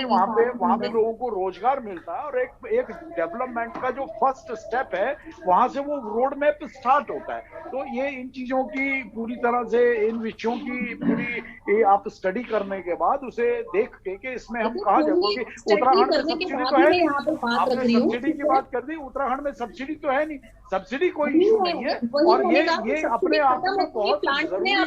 वहां पे लोगों को रोजगार मिलता है और एक डेवलपमेंट का जो फर्स्ट स्टेप है वहां से वो रोड मैप स्टार्ट होता है। तो ये इन चीजों की पूरी तरह से, इन विषयों की पूरी आप स्टडी करने के बाद उसे देख के इसमें हम कहा जाएंगे उत्तराखंड में सब्सिडी तो है नहीं। आपने सब्सिडी की बात कर दी, उत्तराखंड में सब्सिडी तो है नहीं, सब्सिडी कोई इशू नहीं है। और ये अपने आप में बहुत जरूरी है।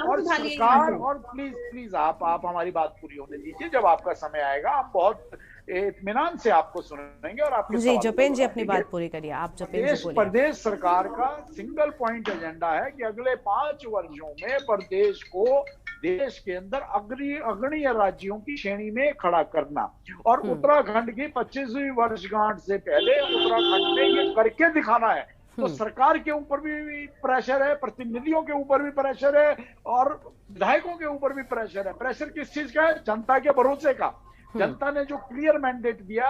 और सरकार, और प्लीज आप हमारी बात पूरी होने दीजिए, जब आपका समय आएगा हम बहुत इत्मीनान से आपको सुनेंगे और आपके जी जपेन जी अपनी बात पूरी करिए। आप जपेन जी बोलिए। प्रदेश सरकार का सिंगल पॉइंट एजेंडा है कि अगले 5 वर्षों में प्रदेश को देश के अंदर अग्रणीय राज्यों की श्रेणी में खड़ा करना। और उत्तराखंड की 25वीं वर्षगांठ से पहले उत्तराखंड में ये करके दिखाना है। तो सरकार के ऊपर भी प्रेशर है, प्रतिनिधियों के ऊपर भी प्रेशर है और विधायकों के ऊपर भी प्रेशर है। प्रेशर किस चीज का है? जनता के भरोसे का। जनता ने जो क्लियर मैंडेट दिया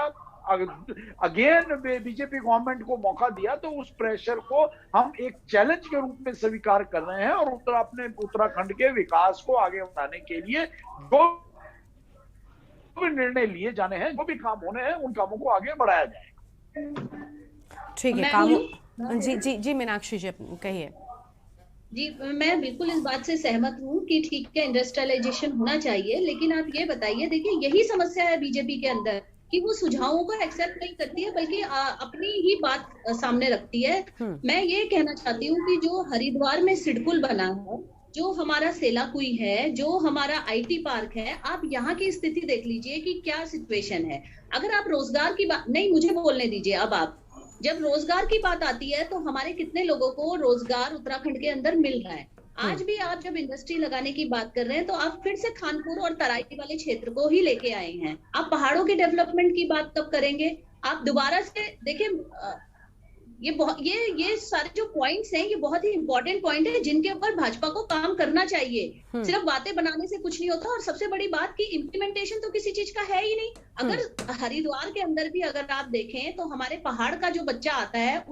अगेन बीजेपी गवर्नमेंट को मौका दिया, तो उस प्रेशर को हम एक चैलेंज के रूप में स्वीकार कर रहे हैं और अपने उत्तराखंड के विकास को आगे बढ़ाने के लिए जो भी निर्णय लिए जाने हैं, जो भी काम होने हैं, उन कामों को आगे बढ़ाया जाएगा। ठीक है, कामों जी मीनाक्षी जी कहिए। जी, मैं बिल्कुल इस बात से सहमत हूँ कि ठीक है इंडस्ट्रियलाइजेशन होना चाहिए, लेकिन आप ये बताइए, देखिए यही समस्या है बीजेपी के अंदर कि वो सुझावों को एक्सेप्ट नहीं करती है बल्कि अपनी ही बात सामने रखती है। मैं ये कहना चाहती हूँ कि जो हरिद्वार में सिडकुल बना है, जो हमारा सेलाकुई है, जो हमारा IT पार्क है, आप यहाँ की स्थिति देख लीजिए कि क्या सिचुएशन है। अगर आप रोजगार की बात, नहीं मुझे बोलने दीजिए, अब आप जब रोजगार की बात आती है तो हमारे कितने लोगों को रोजगार उत्तराखंड के अंदर मिल रहा है। आज भी आप जब इंडस्ट्री लगाने की बात कर रहे हैं तो आप फिर से खानपुर और तराई वाले क्षेत्र को ही लेके आए हैं। आप पहाड़ों के डेवलपमेंट की बात कब करेंगे? आप दोबारा से देखिए, ये सारे जो पॉइंट्स हैं ये बहुत ही इंपॉर्टेंट पॉइंट है जिनके ऊपर भाजपा को काम करना चाहिए। सिर्फ बातें बनाने से कुछ नहीं होता। और सबसे बड़ी बात कि इम्प्लीमेंटेशन तो किसी चीज का है ही नहीं। अगर हरिद्वार के अंदर भी अगर आप देखें तो हमारे पहाड़ का जो बच्चा आता है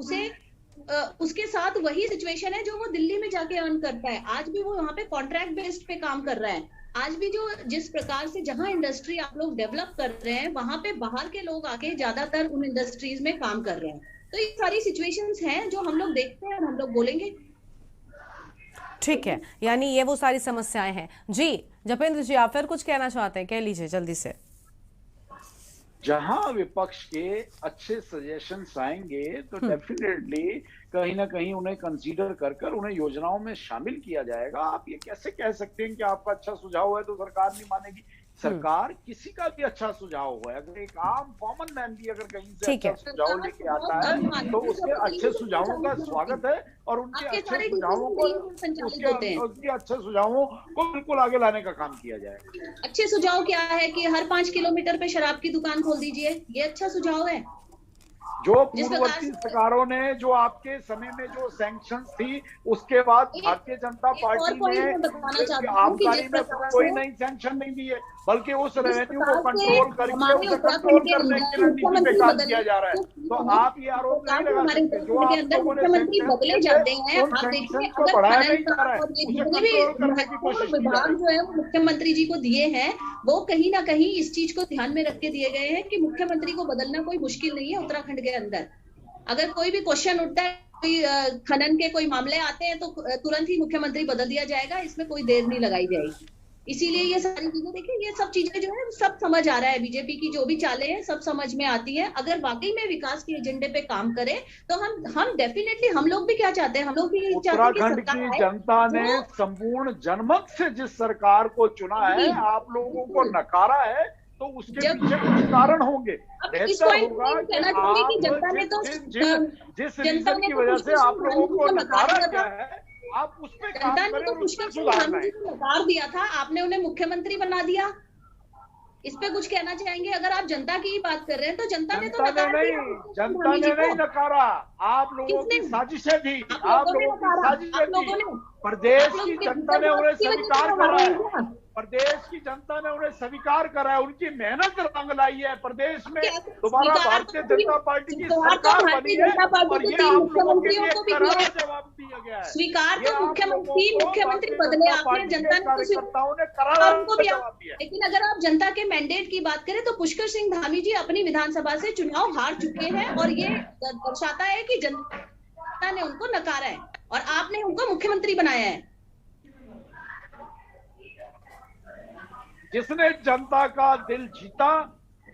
उसके साथ वही सिचुएशन है जो वो दिल्ली में जाके अर्न करता है। आज भी वो वहाँ पे कॉन्ट्रैक्ट बेस्ड पे काम कर रहा है। आज भी जिस प्रकार से जहां इंडस्ट्री आप लोग डेवलप कर रहे हैं वहां पे बाहर के लोग आके ज्यादातर उन इंडस्ट्रीज में काम कर रहे हैं। तो ये सारी सिचुएशंस हैं जो हम लोग देखते हैं और हम लोग बोलेंगे। ठीक है, यानी ये वो सारी समस्याएं हैं। जी जपेंद्र जी, आप फिर कुछ कहना चाहते हैं, कह लीजिए जल्दी से। जहां विपक्ष के अच्छे सजेशंस आएंगे तो डेफिनेटली कहीं ना कहीं उन्हें कंसीडर कर उन्हें योजनाओं में शामिल किया जाएगा। आप ये कैसे कह सकते हैं कि आपका अच्छा सुझाव है तो सरकार नहीं मानेगी? सरकार किसी का भी अच्छा सुझाव है, अगर एक आम कॉमन मैन भी अगर कहीं से अच्छा सुझाव लेके आता है तो उसके अच्छे सुझावों का स्वागत है और उनके अच्छे सुझावों को उसके अच्छे सुझावों को बिल्कुल आगे लाने का काम किया जाएगा। अच्छे सुझाव क्या है कि हर 5 किलोमीटर पे शराब की दुकान खोल दीजिए, ये अच्छा सुझाव है? जो पूर्ववर्ती सरकारों ने जो आपके समय में जो सैंक्शंस थी उसके बाद भारतीय जनता पार्टी ने आबकारी में कोई नई सैंक्शन नहीं दी है, बल्कि उस रेवेन्यू को कंट्रोल करके उसे कंट्रोल करने के लिए नीति पे काम किया जा रहा है। तो आप ये आरोप नहीं लगा सकते जो आप लोगों ने बदले जाते हैं। आप देखिए अगर बढ़ाया नहीं जा रहा है, उसे कंट्रोल करने की कोशिश की जा रही है। जो है वो मुख्यमंत्री जी को दिए हैं, वो कहीं ना कहीं इस चीज को ध्यान में रख के दिए गए हैं कि मुख्यमंत्री को बदलना कोई मुश्किल नहीं है उत्तराखंड के अंदर। अगर कोई भी क्वेश्चन उठता है, कोई खनन के कोई मामले आते हैं तो तुरंत ही मुख्यमंत्री बदल दिया जाएगा, इसमें कोई देर नहीं लगाई जाएगी। इसीलिए ये सारी चीजें देखिए, ये सब चीजें जो है सब समझ आ रहा है। बीजेपी की जो भी चालें हैं सब समझ में आती है। अगर वाकई में विकास के एजेंडे पे काम करें तो हम डेफिनेटली, हम लोग भी क्या चाहते हैं, हम लोग भी उत्तराखंड की जनता ने संपूर्ण जनमत से जिस सरकार को चुना है, आप लोगों को नकारा है तो उसके पीछे कुछ कारण होंगे। बेहतर होगा कि जिस रीजन की वजह से आप लोगों को नकारा गया है आप उस पे काम करें। जनता ने तो पुष्कर सिंह धामी जी को नकार दिया था, आपने उन्हें मुख्यमंत्री बना दिया। इस पे कुछ कहना चाहेंगे? अगर आप जनता की ही बात कर रहे हैं तो जनता ने तो जनता ने नहीं नकारा, आप लोगों की साजिशें थी, आप लोगों की साजिशें थी। प्रदेश की जनता ने उन्हें स्वीकार करा है, प्रदेश की जनता ने उन्हें स्वीकार करा है, उनकी मेहनत रंग लाई है। प्रदेश में दोबारा भारतीय जनता पार्टी की सरकार बनी है और ये आप लोगों के लिए करारा जवाब दिया गया है। स्वीकार तो मुख्यमंत्री बदले आपने, जनता ने जवाब दिया। लेकिन अगर आप जनता के मैंडेट की बात करें तो पुष्कर सिंह धामी जी अपनी विधानसभा से चुनाव हार चुके हैं और ये दर्शाता है कि जनता ने उनको नकारा है और आपने उनको मुख्यमंत्री बनाया है। जिसने जनता का दिल जीता,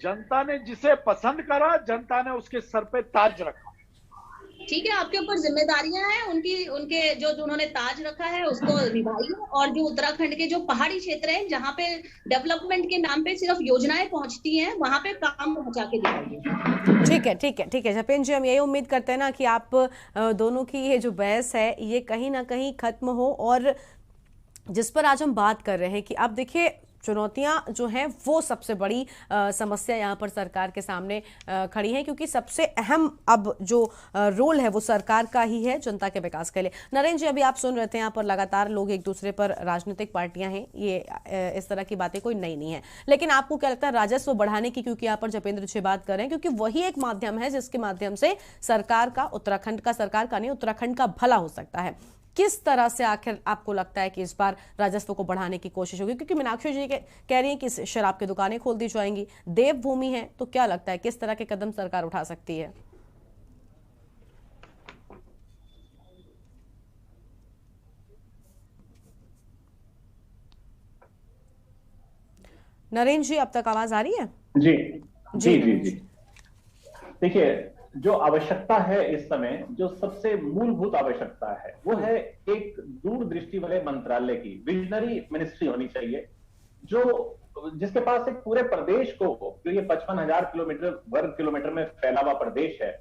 जनता ने जिसे पसंद करा, जनता ने उसके सर पे ताज रखा। ठीक है, आपके ऊपर जिम्मेदारियां हैं, उनके जो उन्होंने ताज रखा है उसको निभाइए। और जो उत्तराखंड के जो पहाड़ी क्षेत्र हैं जहाँ पे डेवलपमेंट के नाम पे सिर्फ योजनाएं पहुंचती हैं, वहां पे काम पहुंचा के दिखाइए। ठीक है जपेंद्र जी, हम यही उम्मीद करते हैं ना कि आप दोनों की ये जो बहस है ये कहीं ना कहीं खत्म हो। और जिस पर आज हम बात कर रहे हैं कि आप देखिए चुनौतियां जो हैं वो सबसे बड़ी समस्या यहाँ पर सरकार के सामने खड़ी है, क्योंकि सबसे अहम अब जो रोल है वो सरकार का ही है जनता के विकास के लिए। नरेंद्र जी, अभी आप सुन रहे थे यहाँ पर लगातार लोग एक दूसरे पर, राजनीतिक पार्टियां हैं, ये इस तरह की बातें कोई नई नहीं है, लेकिन आपको क्या लगता है राजस्व बढ़ाने की, क्योंकि यहाँ पर जपेंद्र जी बात कर रहे हैं, क्योंकि वही एक माध्यम है जिसके माध्यम से सरकार का, उत्तराखंड का, सरकार का नहीं उत्तराखंड का भला हो सकता है, किस तरह से आखिर आपको लगता है कि इस बार राजस्व को बढ़ाने की कोशिश होगी? क्योंकि मीनाक्षी जी कह रही हैं कि शराब की दुकानें खोल दी जाएंगी, देवभूमि है, तो क्या लगता है किस तरह के कदम सरकार उठा सकती है? नरेंद्र जी, अब तक आवाज आ रही है? जी जी जी जी। देखिए, जो आवश्यकता है इस समय, जो सबसे मूलभूत आवश्यकता है, वो है एक दूरदृष्टि वाले मंत्रालय की, विजनरी मिनिस्ट्री होनी चाहिए, जो जिसके पास एक पूरे प्रदेश को, जो ये 55,000 वर्ग किलोमीटर में फैला हुआ प्रदेश है,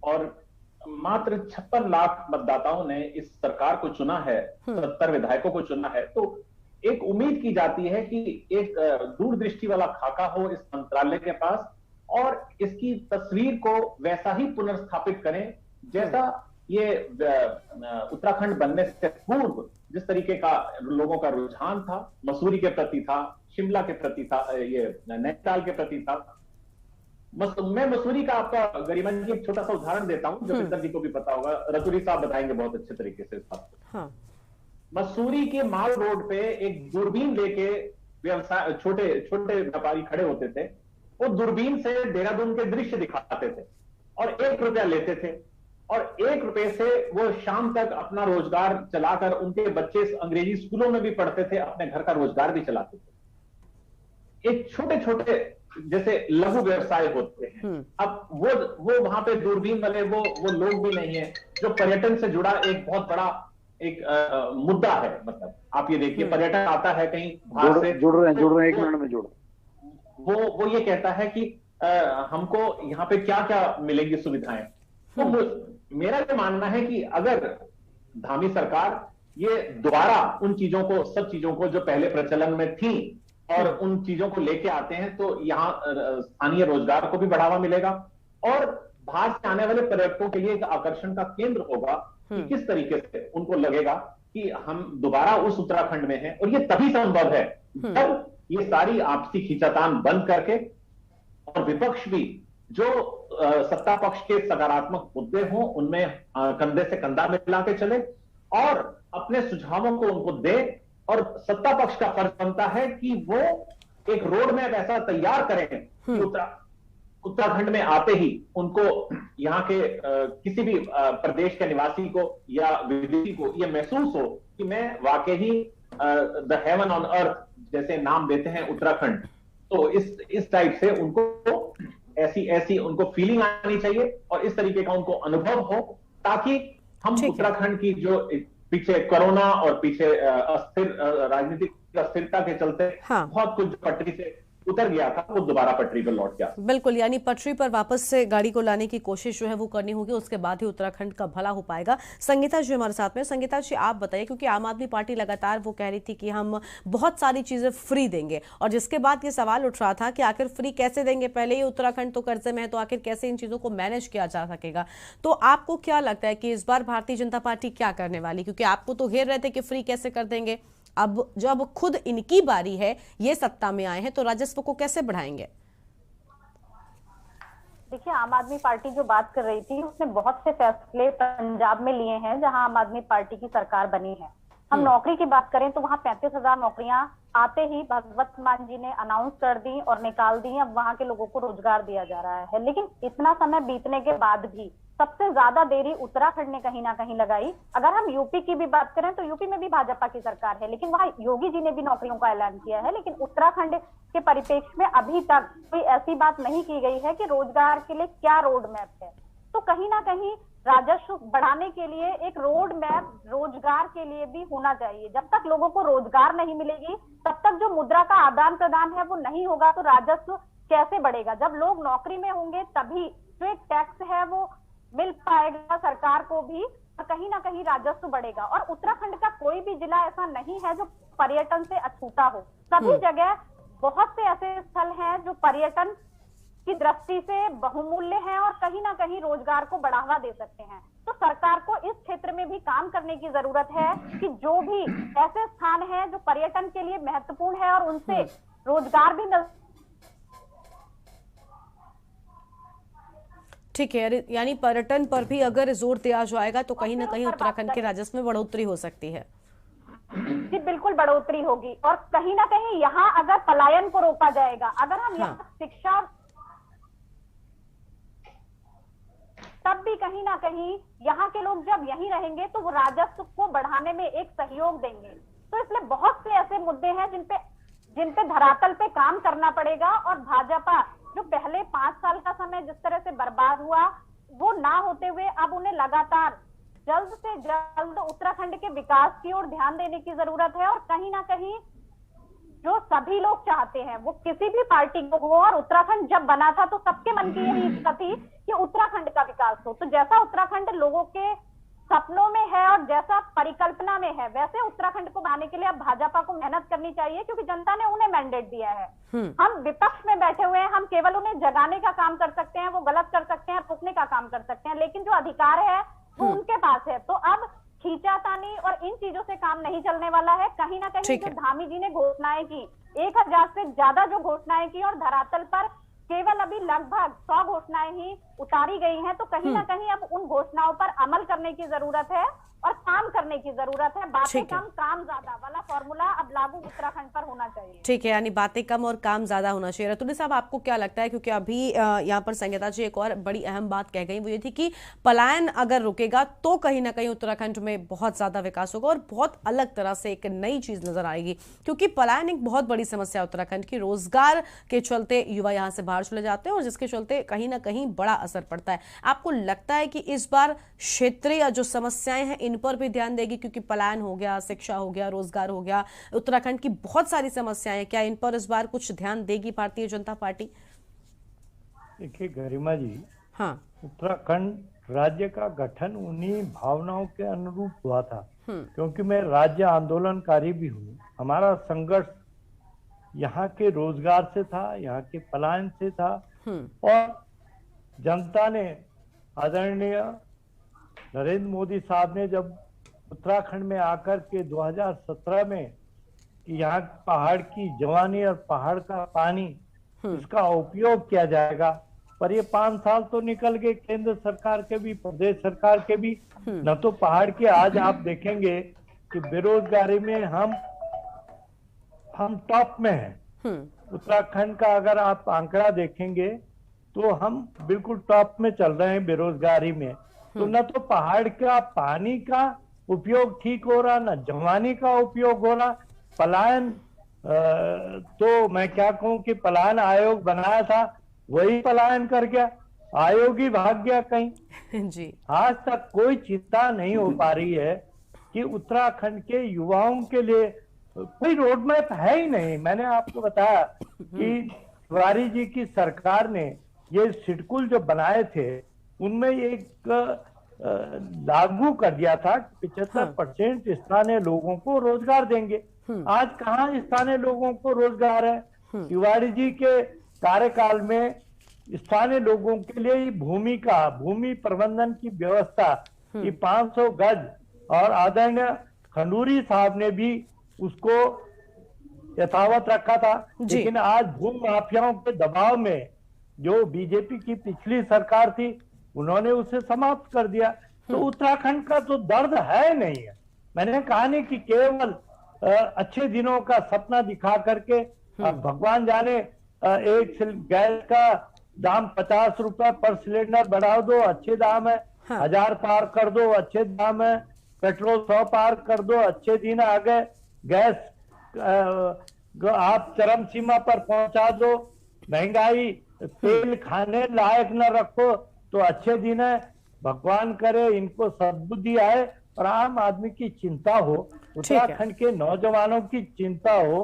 और मात्र 56 लाख मतदाताओं ने इस सरकार को चुना है, 70 विधायकों को चुना है, तो एक उम्मीद की जाती है कि एक दूरदृष्टि वाला खाका हो इस मंत्रालय के पास, और इसकी तस्वीर को वैसा ही पुनर्स्थापित करें जैसा ये उत्तराखंड बनने से पूर्व जिस तरीके का लोगों का रुझान था, मसूरी के प्रति था, शिमला के प्रति था, ये नैनीताल के प्रति था। मैं मसूरी का आपका गरिमा जी एक छोटा सा उदाहरण देता हूं, जो पितर जी को भी पता होगा, रतुरी साहब बताएंगे बहुत अच्छे तरीके से इस बात को। मसूरी के माल रोड पे एक दूरबीन लेके व्यवसाय, छोटे छोटे व्यापारी खड़े होते थे, वो दूरबीन से देहरादून के दृश्य दिखाते थे और 1 रुपया लेते थे, और 1 रुपए से वो शाम तक अपना रोजगार चलाकर, उनके बच्चे अंग्रेजी स्कूलों में भी पढ़ते थे, अपने घर का रोजगार भी चलाते थे। एक छोटे छोटे जैसे लघु व्यवसाय होते हैं। अब वो वहां पे दूरबीन वाले वो लोग भी नहीं है, जो पर्यटन से जुड़ा एक बहुत बड़ा एक मुद्दा है। मतलब आप ये देखिए, पर्यटन आता है कहीं बाहर से, जुड़ रहे हैं 1 मिनट में जुड़, वो ये कहता है कि हमको यहाँ पे क्या क्या मिलेंगी सुविधाएं। तो मेरा ये मानना है कि अगर धामी सरकार ये दोबारा उन चीजों को, सब चीजों को जो पहले प्रचलन में थी, और उन चीजों को लेके आते हैं, तो यहाँ स्थानीय रोजगार को भी बढ़ावा मिलेगा, और बाहर से आने वाले पर्यटकों के लिए एक आकर्षण का केंद्र होगा कि किस तरीके से उनको लगेगा कि हम दोबारा उस उत्तराखंड में हैं। और ये तभी संभव है जब ये सारी आपसी खींचातान बंद करके, और विपक्ष भी जो सत्ता पक्ष के सकारात्मक मुद्दे हों उनमें कंधे से कंधा मिला के चले, और अपने सुझावों को उनको दे। और सत्ता पक्ष का फर्ज बनता है कि वो एक रोड मैप ऐसा तैयार करें कि उत्तराखंड में आते ही उनको, यहाँ के किसी भी प्रदेश के निवासी को या विदेशी को ये महसूस हो कि मैं वाकई ही द हेवन ऑन अर्थ जैसे नाम देते हैं उत्तराखंड, तो इस टाइप से उनको ऐसी उनको फीलिंग आनी चाहिए, और इस तरीके का उनको अनुभव हो, ताकि हम उत्तराखंड की जो पीछे कोरोना और पीछे अस्थिर राजनीतिक अस्थिरता के चलते बहुत कुछ पटरी से उतर गया था, वो दोबारा पटरी पर लौट गया। बिल्कुल, यानी पटरी पर वापस से गाड़ी को लाने की कोशिश जो है वो करनी होगी, उसके बाद ही उत्तराखंड का भला हो पाएगा। संगीता जी हमारे साथ में। संगीता जी, आप बताइए, क्योंकि आम आदमी पार्टी लगातार वो कह रही थी कि हम बहुत सारी चीजें फ्री देंगे, और जिसके बाद ये सवाल उठ रहा था कि आखिर फ्री कैसे देंगे, पहले ही उत्तराखंड तो कर्जे में है, तो आखिर कैसे इन चीजों को मैनेज किया जा सकेगा। तो आपको क्या लगता है कि इस बार भारतीय जनता पार्टी क्या करने वाली, क्योंकि आपको तो घेर रहे थे कि फ्री कैसे कर देंगे, अब जब खुद इनकी बारी है, ये सत्ता में आए हैं, तो राजस्व को कैसे बढ़ाएंगे? देखिए, आम आदमी पार्टी जो बात कर रही थी, उसने बहुत से फैसले पंजाब में लिए हैं जहां आम आदमी पार्टी की सरकार बनी है। हम नौकरी की बात करें तो वहां 35,000 नौकरियां आते ही भगवत मान जी ने अनाउंस कर दी और निकाल दी। अब वहां के लोगों को रोजगार दिया जा रहा है, लेकिन इतना समय बीतने के बाद भी सबसे ज्यादा देरी उत्तराखंड ने कहीं ना कहीं लगाई। अगर हम यूपी की भी बात करें तो यूपी में भी भाजपा की सरकार है, लेकिन वहां योगी जी ने भी नौकरियों का ऐलान किया है, लेकिन उत्तराखंड के परिप्रेक्ष्य में अभी तक कोई ऐसी बात नहीं की गई है कि रोजगार के लिए क्या रोड मैप है। तो कहीं ना कहीं राजस्व बढ़ाने के लिए एक रोड मैप रोजगार के लिए भी होना चाहिए। जब तक लोगों को रोजगार नहीं मिलेगी, तब तक जो मुद्रा का आदान प्रदान है वो नहीं होगा, तो राजस्व कैसे बढ़ेगा? जब लोग नौकरी में होंगे तभी जो एक टैक्स है वो मिल पाएगा सरकार को भी, और कहीं ना कहीं राजस्व बढ़ेगा। और उत्तराखंड का कोई भी जिला ऐसा नहीं है जो पर्यटन से अछूता हो। सभी जगह बहुत से ऐसे स्थल हैं जो पर्यटन की दृष्टि से बहुमूल्य हैं और कहीं ना कहीं रोजगार को बढ़ावा दे सकते हैं। तो सरकार को इस क्षेत्र में भी काम करने की जरूरत है कि जो भी ऐसे स्थान हैं जो पर्यटन के लिए महत्वपूर्ण है और उनसे रोजगार भी मिल। ठीक है, यानी पर्यटन पर भी अगर जोर दिया जाएगा तो कहीं ना कहीं उत्तराखंड के राजस्व में बढ़ोतरी हो सकती है। जी बिल्कुल बढ़ोतरी होगी और कहीं ना कहीं यहाँ अगर पलायन को रोका जाएगा, अगर हम यहाँ शिक्षा, तब भी कहीं ना कहीं यहाँ के लोग जब यहीं रहेंगे तो वो राजस्व को बढ़ाने में एक सहयोग देंगे। तो इसलिए बहुत से ऐसे मुद्दे हैं जिन पे धरातल पे काम करना पड़ेगा और भाजपा जो पहले 5 साल का समय जिस तरह से बर्बाद हुआ वो ना होते हुए अब उन्हें लगातार जल्द से जल्द उत्तराखंड के विकास की ओर ध्यान देने की जरूरत है। और कहीं ना कहीं जो सभी लोग चाहते हैं वो किसी भी पार्टी को हो, और उत्तराखंड जब बना था तो सबके मन की यही इच्छा थी कि उत्तराखंड का विकास हो। तो जैसा उत्तराखंड लोगों के सपनों में है और जैसा परिकल्पना में है वैसे उत्तराखंड को बनाने के लिए अब भाजपा को मेहनत करनी चाहिए, क्योंकि जनता ने उन्हें मैंडेट दिया है। हम विपक्ष में बैठे हुए हैं, हम केवल उन्हें जगाने का काम कर सकते हैं, वो गलत कर सकते हैं, रोकने का काम कर सकते हैं, लेकिन जो अधिकार है वो उनके पास है। तो अब खींचातानी और इन चीजों से काम नहीं चलने वाला है। कहीं ना कहीं जो धामी जी ने घोषणाएं की, 1000 से ज्यादा जो घोषणाएं की और धरातल पर केवल अभी लगभग 100 घोषणाएं ही उतारी गई हैं, तो कहीं ना कहीं अब उन घोषणाओं पर अमल करने की जरूरत है और काम करने की जरूरत है। बातें कम काम ज्यादा वाला फॉर्मूला अब लागू उत्तराखंड पर होना चाहिए। ठीक है, यानी बातें कम और काम ज्यादा होना चाहिए। रतुल्य साहब, आपको क्या लगता है, क्योंकि अभी यहाँ पर संगीता जी एक और बड़ी अहम बात कह गई, वो ये थी कि पलायन अगर रुकेगा तो कहीं ना कहीं उत्तराखंड में बहुत ज्यादा विकास होगा और बहुत अलग तरह से एक नई चीज नजर आएगी, क्योंकि पलायन एक बहुत बड़ी समस्या उत्तराखंड की। रोजगार के चलते युवा यहाँ से बाहर चले जाते हैं और जिसके चलते कहीं ना कहीं बड़ा असर पड़ता है। आपको लगता है कि इस बार क्षेत्रीय जो समस्याएं हैं इन पर भी ध्यान देगी, क्योंकि पलायन हो गया, शिक्षा हो गया, रोजगार हो गया, उत्तराखंड की बहुत सारी समस्याएं, क्या इन पर इस बार कुछ ध्यान देगी भारतीय जनता पार्टी? देखिए गरिमा जी, उत्तराखंड राज्य का गठन उन्हीं भावनाओं के अनुरूप हुआ था, क्योंकि मैं राज्य आंदोलनकारी भी हूँ। हमारा संघर्ष यहाँ के रोजगार से था, यहाँ के पलायन से था, और जनता ने, आदरणीय नरेंद्र मोदी साहब ने जब उत्तराखंड में आकर के 2017 में कि यहाँ पहाड़ की जवानी और पहाड़ का पानी इसका उपयोग किया जाएगा, पर ये 5 साल तो निकल गए, केंद्र सरकार के भी, प्रदेश सरकार के भी, न तो पहाड़ के। आज आप देखेंगे कि बेरोजगारी में हम टॉप में हैं। उत्तराखंड का अगर आप आंकड़ा देखेंगे तो हम बिल्कुल टॉप में चल रहे हैं बेरोजगारी में। तो न तो पहाड़ का पानी का उपयोग ठीक हो रहा, न जवानी का उपयोग हो रहा। पलायन तो मैं क्या कहूँ कि पलायन आयोग बनाया था, वही पलायन कर गया, आयोग ही भाग गया कहीं जी। आज तक कोई चिंता नहीं हो पा रही है कि उत्तराखंड के युवाओं के लिए कोई रोड मैप है ही नहीं। मैंने आपको बताया कि तिवारी जी की सरकार ने ये सिडकुल जो बनाए थे उनमें एक लागू कर दिया था 75% स्थानीय लोगों को रोजगार देंगे। आज कहाँ स्थानीय लोगों को रोजगार है? तिवारी जी के कार्यकाल में स्थानीय लोगों के लिए भूमि प्रबंधन की व्यवस्था की 500 गज, और आदरणीय खंडूरी साहब ने भी उसको यथावत रखा था। लेकिन आज भूमि माफियाओं के दबाव में जो बीजेपी की पिछली सरकार थी उन्होंने उसे समाप्त कर दिया। तो उत्तराखंड का तो दर्द है नहीं है। मैंने कहा नहीं कि केवल अच्छे दिनों का सपना दिखा करके भगवान जाने एक गैस का दाम 50 रुपए पर सिलेंडर बढ़ा दो, अच्छे दाम है, 1000 पार कर दो, अच्छे दाम है, पेट्रोल 100 पार कर दो, अच्छे दिन आ गए, गैस आप चरम सीमा पर पहुंचा दो, महंगाई, तेल खाने लायक न रखो तो अच्छे दिन है। भगवान करे इनको सद्बुद्धि आए और आम आदमी की चिंता हो, उत्तराखंड के नौजवानों की चिंता हो,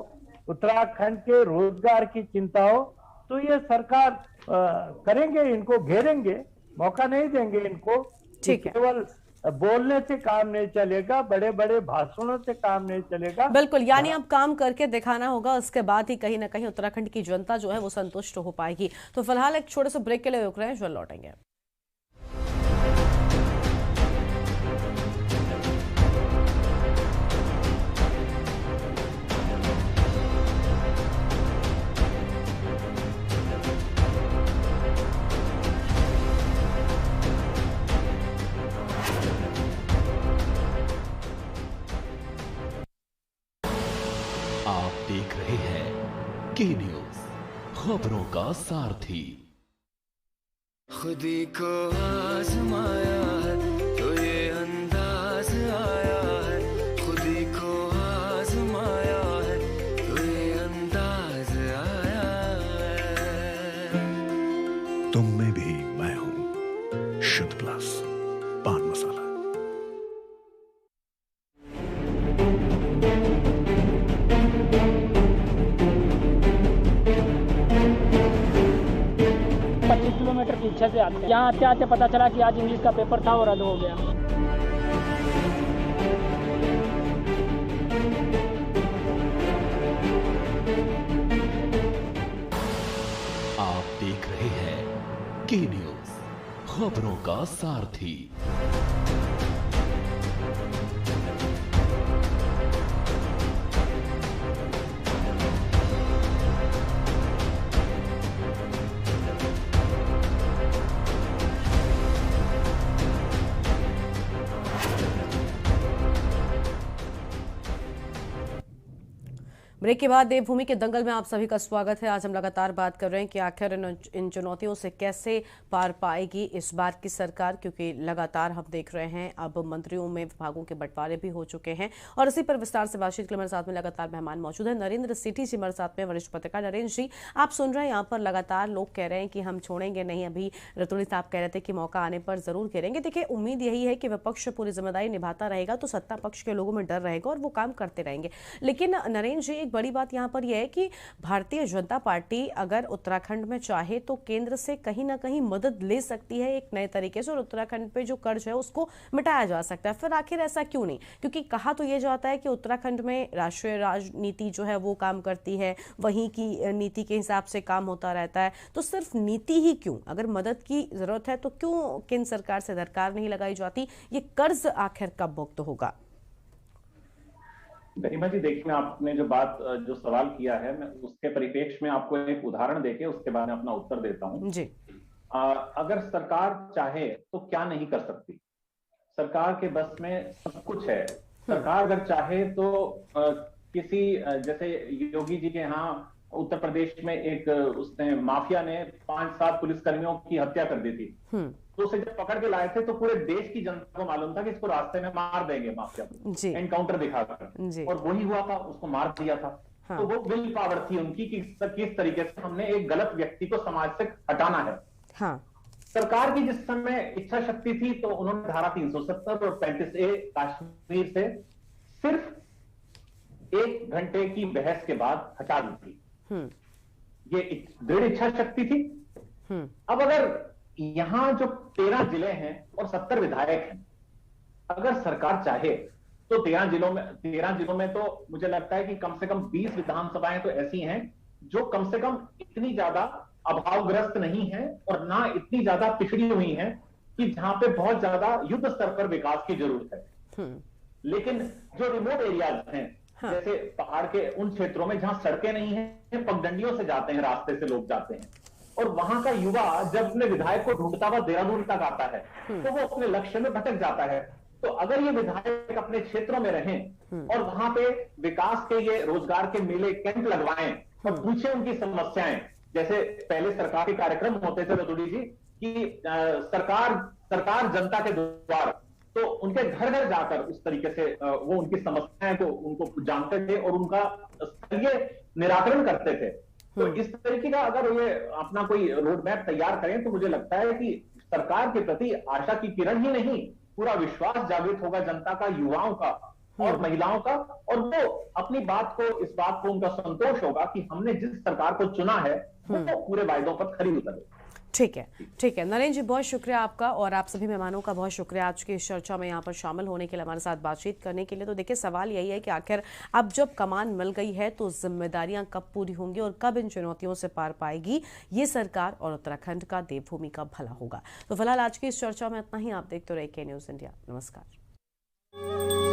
उत्तराखंड के रोजगार की चिंता हो, तो ये सरकार करेंगे, इनको घेरेंगे, मौका नहीं देंगे इनको। केवल बोलने से काम नहीं चलेगा, बड़े बड़े भाषणों से काम नहीं चलेगा। बिल्कुल, यानी अब काम करके दिखाना होगा, उसके बाद ही कहीं ना कहीं उत्तराखंड की जनता जो है वो संतुष्ट हो पाएगी। तो फिलहाल एक छोटे से ब्रेक के लिए रुक रहे हैं, जल्द लौटेंगे। आप देख रहे हैं के न्यूज, खबरों का सारथी। खुदी को आजमाया है तो ये अंदाज आया है, खुदी को आजमाया है तो ये अंदाज आया है। तुम में भी मैं हूं, शुद्ध प्लस पान मसाला। किलोमीटर पीछे से आते यहाँ आते आते पता चला कि आज इंग्लिश का पेपर था और रद्द हो गया। आप देख रहे हैं के न्यूज, खबरों का सारथी। ब्रेक के बाद देवभूमि के दंगल में आप सभी का स्वागत है। आज हम लगातार बात कर रहे हैं कि आखिर इन चुनौतियों से कैसे पार पाएगी इस बार की सरकार, क्योंकि लगातार हम देख रहे हैं अब मंत्रियों में विभागों के बंटवारे भी हो चुके हैं। और इसी पर विस्तार से बातचीत के लिए हमारे साथ में लगातार मेहमान मौजूद है। नरेंद्र सेठी जी हमारे साथ में, वरिष्ठ पत्रकार। नरेंद्र जी, आप सुन रहे हैं यहाँ पर लगातार लोग कह रहे हैं कि हम छोड़ेंगे नहीं। अभी रतुड़ी साहब कह रहे थे कि मौका आने पर जरूर करेंगे। देखिए, उम्मीद यही है कि विपक्ष पूरी जिम्मेदारी निभाता रहेगा तो सत्ता पक्ष के लोगों में डर रहेगा और वो काम करते रहेंगे। लेकिन नरेंद्र जी, एक बड़ी बात यहाँ पर यह है कि भारतीय जनता पार्टी अगर उत्तराखंड में चाहे तो केंद्र से कहीं ना कहीं मदद ले सकती है एक नए तरीके से, और उत्तराखंड पे जो कर्ज है उसको मिटाया जा सकता है। फिर आखिर ऐसा क्यों नहीं? क्योंकि कहा तो यह जाता है कि उत्तराखंड में राष्ट्रीय राजनीति जो है वो काम करती है, वहीं की नीति के हिसाब से काम होता रहता है। तो सिर्फ नीति ही क्यों? अगर मदद की जरूरत है तो क्यों केंद्र सरकार से दरकार नहीं लगाई जाती? ये कर्ज आखिर कब मुक्त होगा? गरिमा जी, देखिए, आपने जो सवाल किया है, मैं उसके परिप्रेक्ष्य में आपको एक उदाहरण देके उसके बाद में अपना उत्तर देता हूं जी। अगर सरकार चाहे तो क्या नहीं कर सकती? सरकार के बस में सब कुछ है। सरकार अगर चाहे तो किसी, जैसे योगी जी के यहाँ उत्तर प्रदेश में एक उसने माफिया ने 5-7 पुलिसकर्मियों की हत्या कर दी थी, तो उसे जब पकड़ के लाए थे तो पूरे देश की जनता को मालूम था कि इसको रास्ते में मार देंगे माफिया को, एनकाउंटर दिखाकर, और वही हुआ था, उसको मार दिया था। हाँ। तो वो विल पावर थी उनकी कि किस तरीके से हमने एक गलत व्यक्ति को समाज से हटाना है। हाँ। सरकार की जिस समय इच्छा शक्ति थी तो उन्होंने धारा 370 और 35A कश्मीर से सिर्फ 1 घंटे की बहस के बाद हटा दी थी। ये दृढ़ इच्छा शक्ति थी। अब अगर यहां जो 13 जिले हैं और 70 विधायक हैं, अगर सरकार चाहे तो 13 जिलों में तो मुझे लगता है कि कम से कम 20 विधानसभाएं तो ऐसी हैं जो कम से कम इतनी ज्यादा अभावग्रस्त नहीं है और ना इतनी ज्यादा पिछड़ी हुई हैं कि जहां पे बहुत ज्यादा युद्ध स्तर पर विकास की जरूरत है। लेकिन जो रिमोट एरियाज हैं, हाँ। जैसे पहाड़ के उन क्षेत्रों में जहां सड़कें नहीं हैं, पगडंडियों से जाते हैं, रास्ते से लोग जाते हैं, और वहां का युवा जब अपने विधायक को ढूंढता हुआ देहरादून तक आता है तो वो अपने लक्ष्य में भटक जाता है। तो अगर ये विधायक अपने क्षेत्रों में रहें और वहां पे विकास के ये रोजगार के मेले कैंप लगवाएं और पूछें उनकी समस्याएं, जैसे पहले सरकार के कार्यक्रम होते थे रतुड़ी जी कि सरकार जनता के द्वार, तो उनके घर घर जाकर उस तरीके से वो उनकी समस्याएं को उनको जानते थे और उनका स्थलीय निराकरण करते थे। तो इस तरीके का अगर ये अपना कोई रोड मैप तैयार करें तो मुझे लगता है कि सरकार के प्रति आशा की किरण ही नहीं, पूरा विश्वास जागृत होगा जनता का, युवाओं का और महिलाओं का, और वो अपनी इस बात को उनका संतोष होगा कि हमने जिस सरकार को चुना है वो पूरे वायदों पर खरी उतरे। ठीक है नरेंद्र जी, बहुत शुक्रिया आपका और आप सभी मेहमानों का बहुत शुक्रिया आज की इस चर्चा में यहाँ पर शामिल होने के लिए, हमारे साथ बातचीत करने के लिए। तो देखिए, सवाल यही है कि आखिर अब जब कमान मिल गई है तो जिम्मेदारियां कब पूरी होंगी और कब इन चुनौतियों से पार पाएगी ये सरकार और उत्तराखंड का, देवभूमि का भला होगा। तो फिलहाल आज की इस चर्चा में इतना ही। आप देखते रहिए के न्यूज़ इंडिया। नमस्कार।